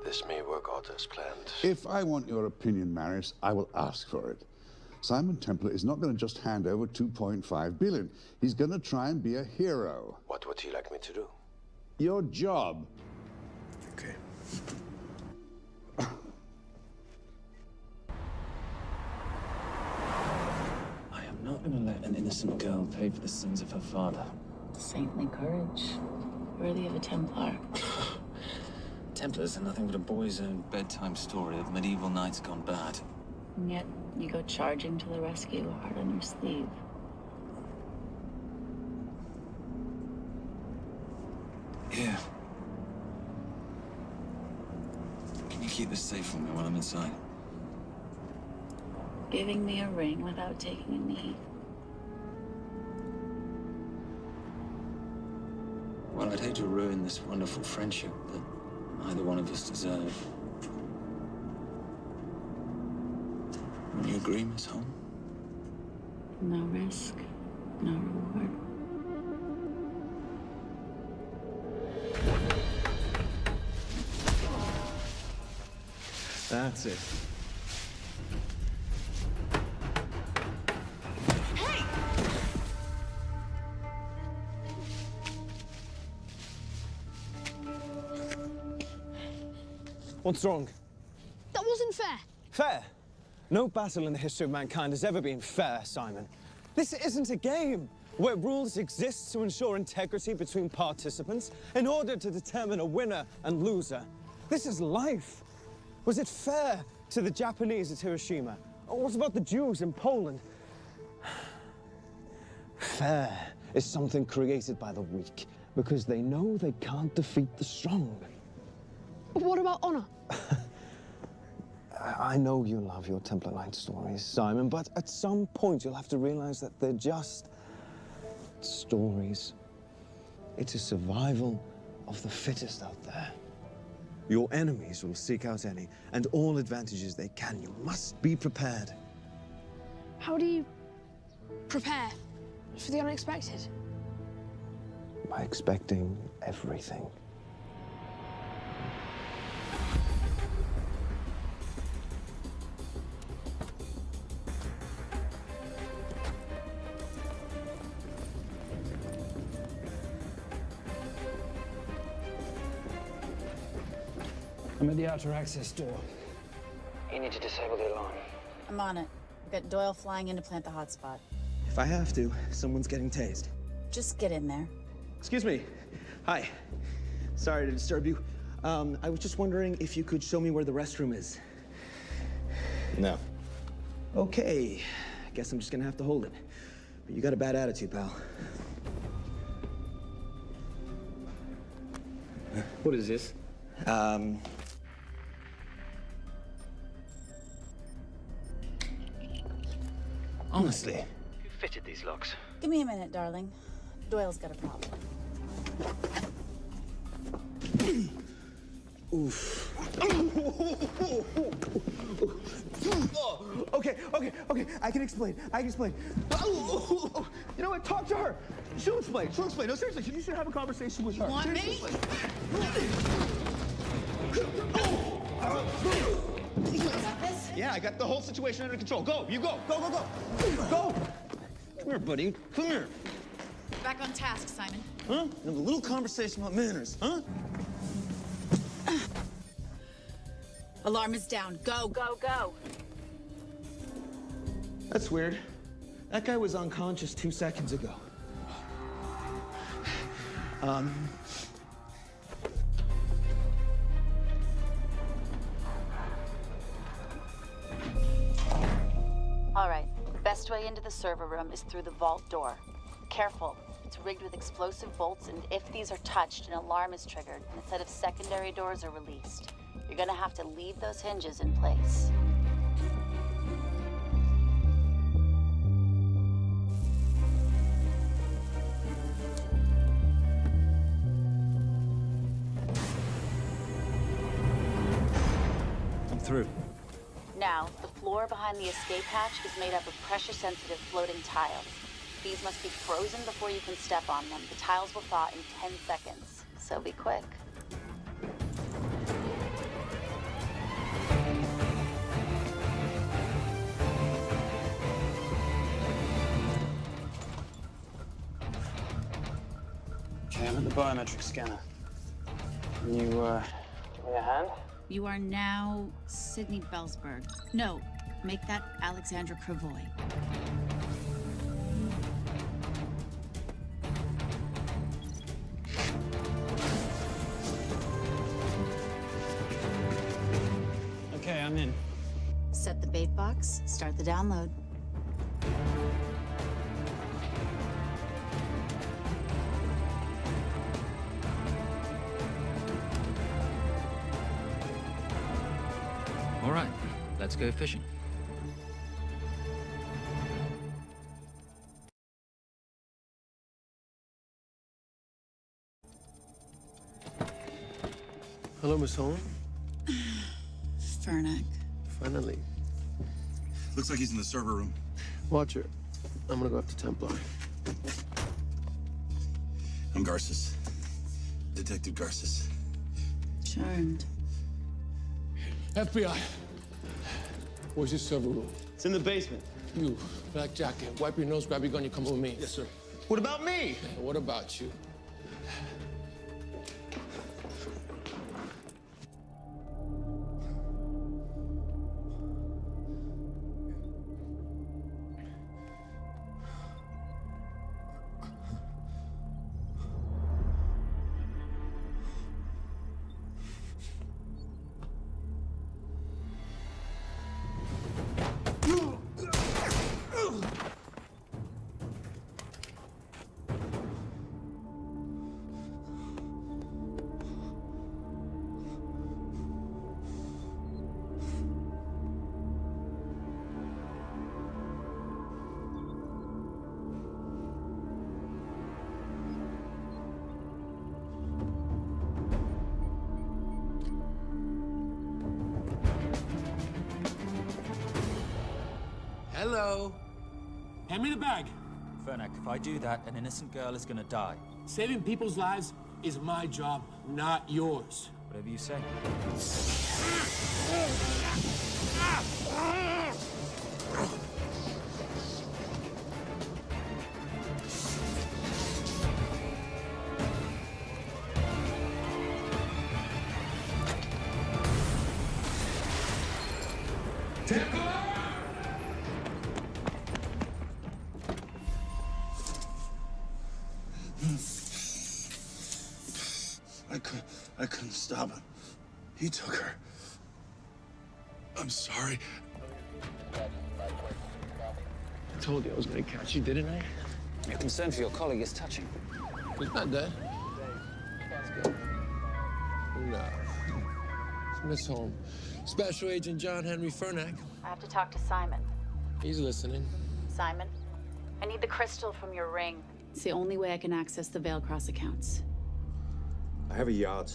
This may work out as planned. If I want your opinion, Maris, I will ask for it. Simon Templar is not going to just hand over 2.5 billion. He's going to try and be a hero. What would he like me to do? Your job. Okay. I am not going to let an innocent girl pay for the sins of her father. Saintly courage. Worthy of a Templar. Templars are nothing but a boy's own bedtime story of medieval knights gone bad. And yet, you go charging to the rescue, heart on your sleeve. Yeah. Can you keep this safe for me while I'm inside? Giving me a ring without taking a knee. Well, I'd hate to ruin this wonderful friendship that neither one of us deserve. Would you agree, Miss Holm? No risk, no reward. That's it. What's wrong? That wasn't fair. Fair? No battle in the history of mankind has ever been fair, Simon. This isn't a game where rules exist to ensure integrity between participants in order to determine a winner and loser. This is life. Was it fair to the Japanese at Hiroshima? Or what about the Jews in Poland? Fair is something created by the weak because they know they can't defeat the strong. What about honor? I know you love your Templar Knight stories, Simon, but at some point you'll have to realize that they're just stories. It's a survival of the fittest out there. Your enemies will seek out any and all advantages they can. You must be prepared. How do you prepare for the unexpected? By expecting everything. I'm at the outer access door. You need to disable the alarm. I'm on it. I've got Doyle flying in to plant the hotspot. If I have to, someone's getting tased. Just get in there. Excuse me. Hi. Sorry to disturb you. I was just wondering if you could show me where the restroom is. No. Okay. Guess I'm just gonna have to hold it. But you got a bad attitude, pal. What is this? Honestly. Who fitted these locks? Give me a minute, darling. Doyle's got a problem. Oof. Okay. I can explain. You know what? Talk to her. She'll explain. No, seriously, you should have a conversation with her. Want me? Seriously. You got this? Yeah, I got the whole situation under control. Go, you go. Go. Go. Come here, buddy. Come here. Back on task, Simon. Huh? Have a little conversation about manners, huh? Alarm is down. Go. That's weird. That guy was unconscious 2 seconds ago. All right. The best way into the server room is through the vault door. Careful. It's rigged with explosive bolts, and if these are touched, an alarm is triggered, and a set of secondary doors are released. You're gonna have to leave those hinges in place. I'm through. Now, the floor behind the escape hatch is made up of pressure-sensitive floating tiles. These must be frozen before you can step on them. The tiles will thaw in 10 seconds, so be quick. Okay, I'm at the biometric scanner. Can you, give me a hand? You are now Sydney Bellsberg. No, make that Alexandra Cravoy. Okay, I'm in. Set the bait box, start the download. All right, let's go fishing. Hello, Miss Holmes. Fernac. Finally. Looks like he's in the server room. Watcher, I'm gonna go after Templar. I'm Garces. Detective Garces. Charmed. FBI. Where's your server room? It's in the basement. You, black jacket, wipe your nose, grab your gun, you come with me. Yes, sir. What about me? Yeah, what about you? Hello. Hand me the bag. Fernac, if I do that, an innocent girl is gonna die. Saving people's lives is my job, not yours. Whatever you say. I couldn't stop him. He took her. I'm sorry. I told you I was gonna catch you, didn't I? Your concern for your colleague is touching. He's not dead. Let's go. No. It's Miss Holmes. Special Agent John Henry Fernac. I have to talk to Simon. He's listening. Simon, I need the crystal from your ring. It's the only way I can access the Veilcross accounts. I have a yacht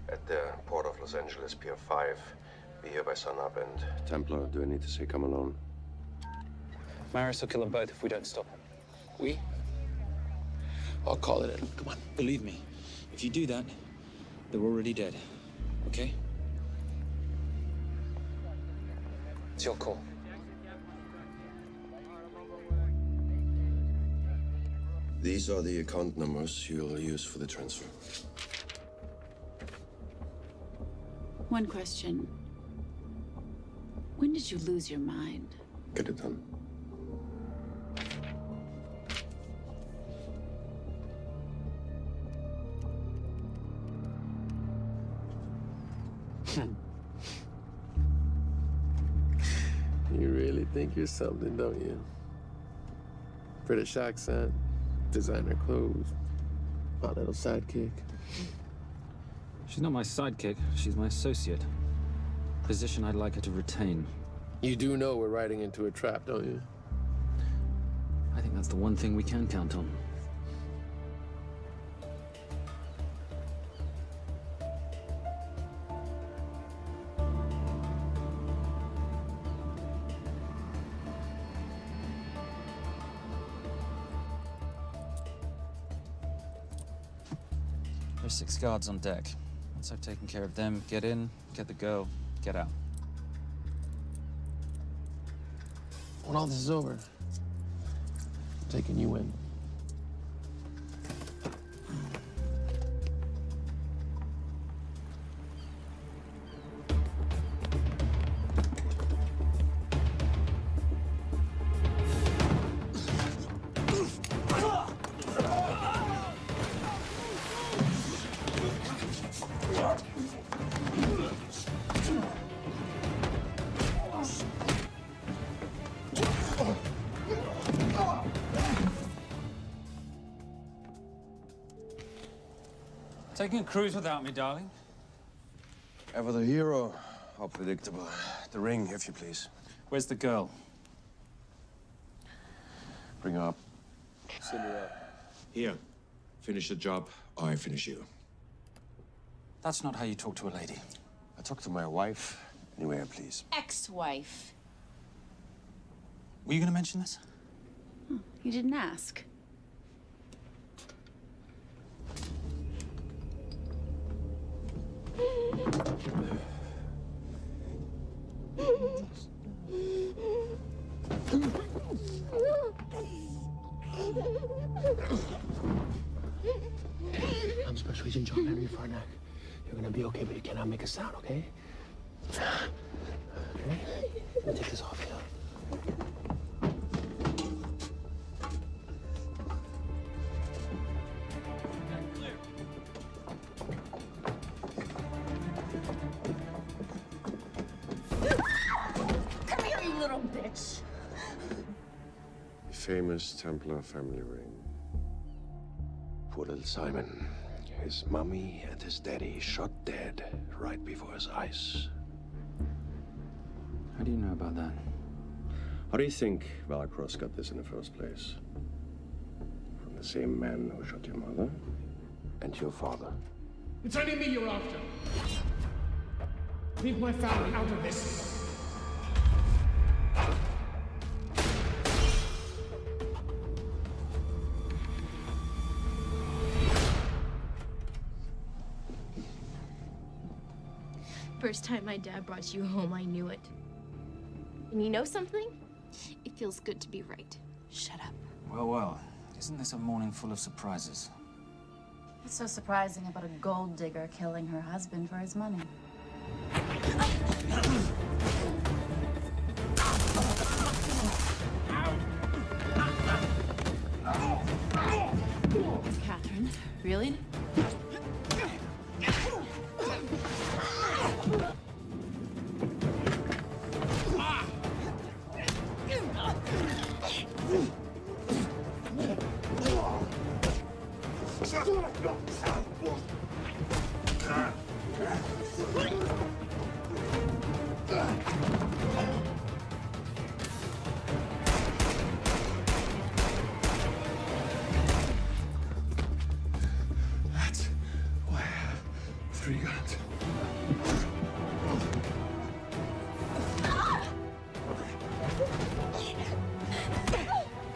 at the port of Los Angeles, Pier 5. Be here by sunup, and Templar, do I need to say come alone? Maris will kill them both if we don't stop him. We? I'll call it in. Come on. Believe me, if you do that, they're already dead. Okay? It's your call. These are the account numbers you'll use for the transfer. One question. When did you lose your mind? Get it done. You really think you're something, don't you? British accent, designer clothes, my little sidekick. She's not my sidekick. She's my associate. Position I'd like her to retain. You do know we're riding into a trap, don't you? I think that's the one thing we can count on. There's 6 guards on deck. Once I've taken care of them, get in, get the girl, get out. When all this is over, I'm taking you in. Taking a cruise without me, darling? Ever the hero? How predictable. The ring, if you please. Where's the girl? Bring her up. Send her up. Here. Finish the job, or I finish you. That's not how you talk to a lady. I talk to my wife anywhere, please. Ex-wife. Were you going to mention this? You didn't ask. I'm Special Agent John Henry Farnack. You're gonna be okay, but you cannot make a sound, okay? Okay? Let me take this off here. Come here, you little bitch. Famous Templar family ring. Poor little Simon. His mummy and his daddy shot dead right before his eyes. How do you know about that? How do you think Valacross got this in the first place? From the same man who shot your mother and your father. It's only me you're after. Leave my family out of this. First time my dad brought you home, I knew it. And you know something? It feels good to be right. Shut up. Well, well. Isn't this a morning full of surprises? What's so surprising about a gold digger killing her husband for his money? Catherine, really? That's why I have 3 guns.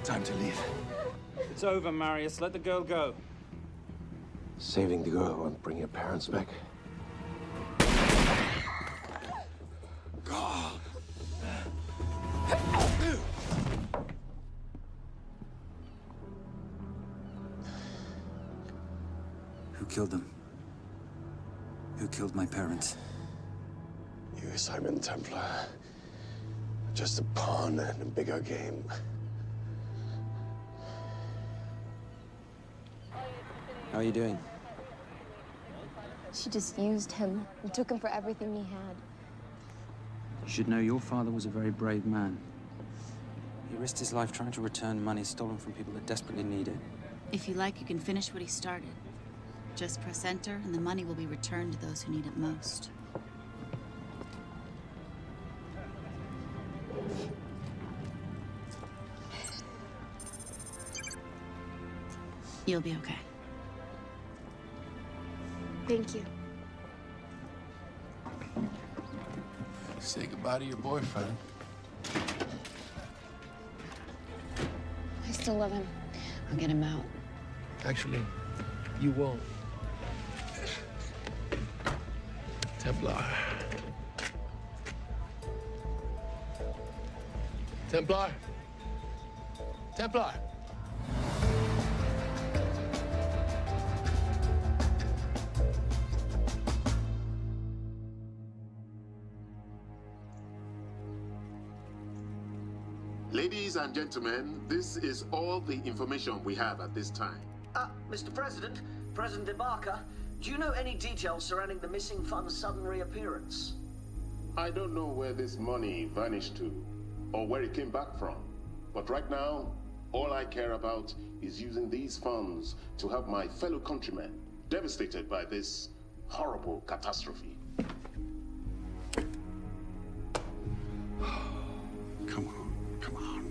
Time to leave. It's over, Marius. Let the girl go. Saving the girl won't bring your parents back. God. Who killed them? Who killed my parents? You, Simon Templar. Just a pawn in a bigger game. How are you doing? She just used him and took him for everything he had. You should know your father was a very brave man. He risked his life trying to return money stolen from people that desperately need it. If you like, you can finish what he started. Just press enter, and the money will be returned to those who need it most. You'll be okay. Thank you. Say goodbye to your boyfriend. I still love him. I'll get him out. Actually, you won't. Templar. Templar. Templar. Ladies and gentlemen, this is all the information we have at this time. Mr. President, President Ibaka, do you know any details surrounding the missing fund's sudden reappearance? I don't know where this money vanished to, or where it came back from. But right now, all I care about is using these funds to help my fellow countrymen devastated by this horrible catastrophe. Come on, come on.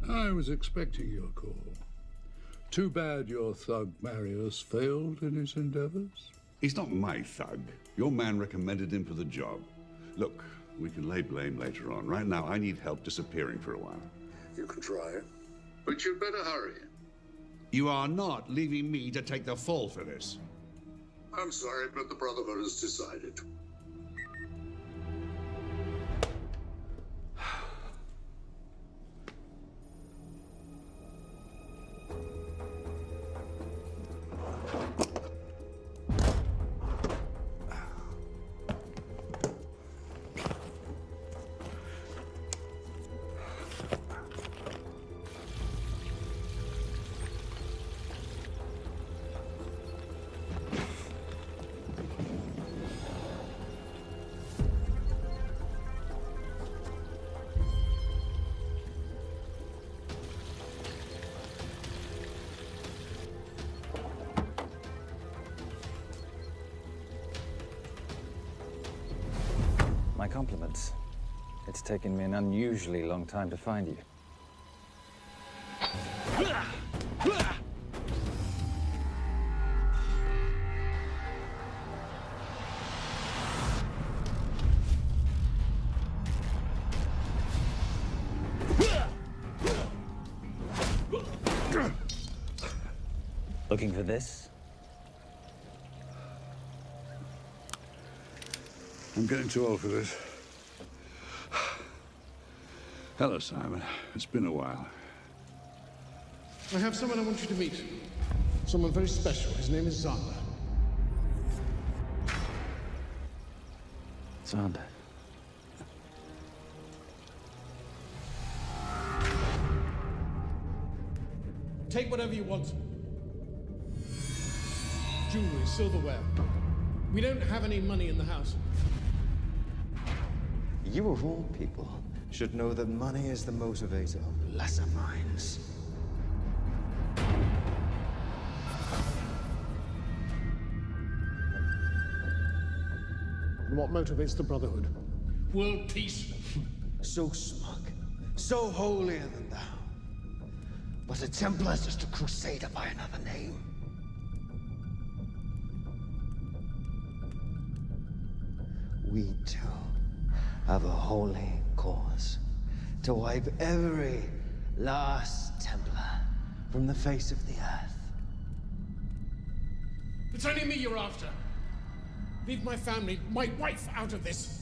I was expecting your call. Too bad your thug Marius failed in his endeavors. He's not my thug. Your man recommended him for the job. Look, we can lay blame later on. Right now, I need help disappearing for a while. You can try it, but you'd better hurry. You are not leaving me to take the fall for this. I'm sorry, but the Brotherhood has decided. My compliments. It's taken me an unusually long time to find you. Looking for this? I'm getting too old for this. Hello, Simon. It's been a while. I have someone I want you to meet. Someone very special. His name is Zander. Zander. Take whatever you want. Jewelry, silverware. We don't have any money in the house. You of all people should know that money is the motivator of lesser minds. And what motivates the Brotherhood? World peace. So smug, so holier than thou. But a Templar's just a crusader by another name. We too have a holy cause to wipe every last Templar from the face of the earth. It's only me you're after. Leave my family, my wife, out of this.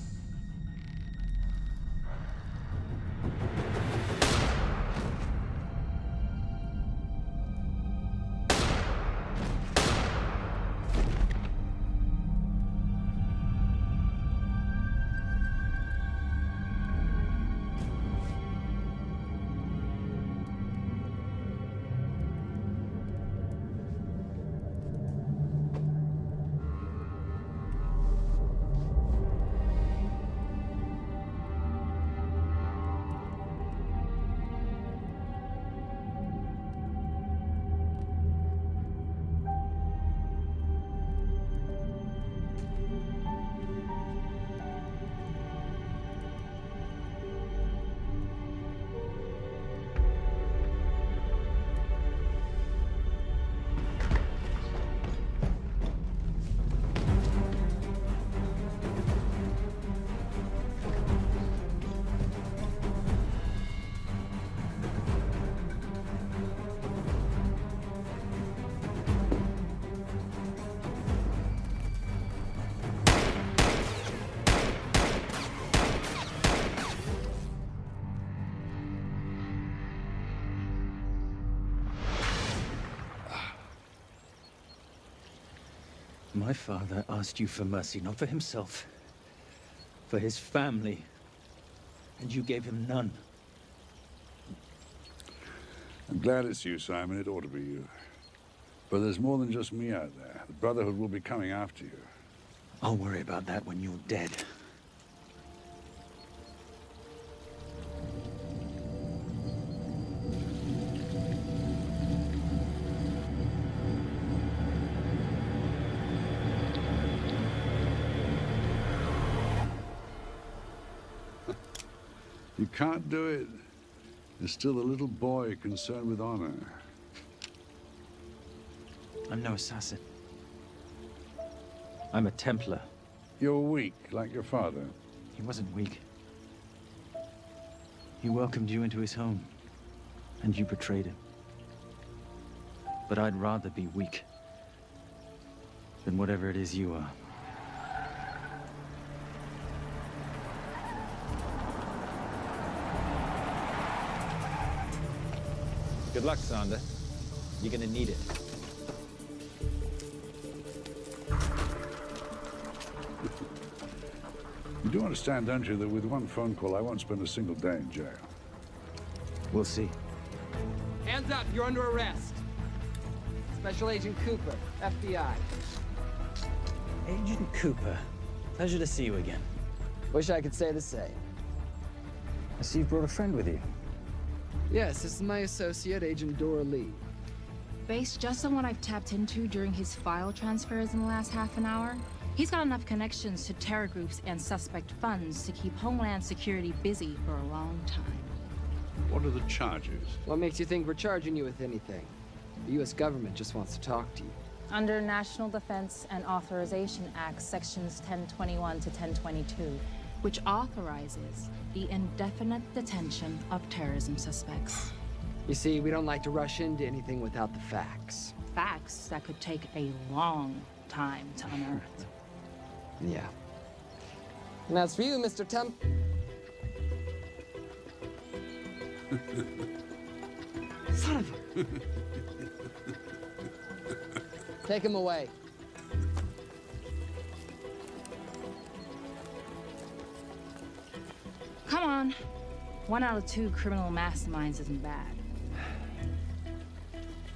My father asked you for mercy, not for himself, for his family, and you gave him none. I'm glad it's you, Simon. It ought to be you. But there's more than just me out there. The Brotherhood will be coming after you. I'll worry about that when you're dead. You can't do it. There's still a little boy concerned with honor. I'm no assassin. I'm a Templar. You're weak, like your father. He wasn't weak. He welcomed you into his home, and you betrayed him. But I'd rather be weak than whatever it is you are. Good luck, Sander. You're gonna need it. You do understand, don't you, that with one phone call, I won't spend a single day in jail. We'll see. Hands up, you're under arrest. Special Agent Cooper, FBI. Agent Cooper, pleasure to see you again. Wish I could say the same. I see you've brought a friend with you. Yes, this is my associate, Agent Dora Lee. Based just on what I've tapped into during his file transfers in the last half an hour, he's got enough connections to terror groups and suspect funds to keep Homeland Security busy for a long time. What are the charges? What makes you think we're charging you with anything? The U.S. government just wants to talk to you. Under National Defense and Authorization Act, sections 1021 to 1022, which authorizes the indefinite detention of terrorism suspects. You see, we don't like to rush into anything without the facts. Facts that could take a long time to unearth. Yeah. And as for you, Mr. Temp... Son of a... Take him away. Come on. 1 out of 2 criminal masterminds isn't bad.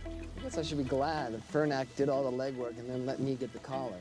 I guess I should be glad that Fernak did all the legwork and then let me get the collar.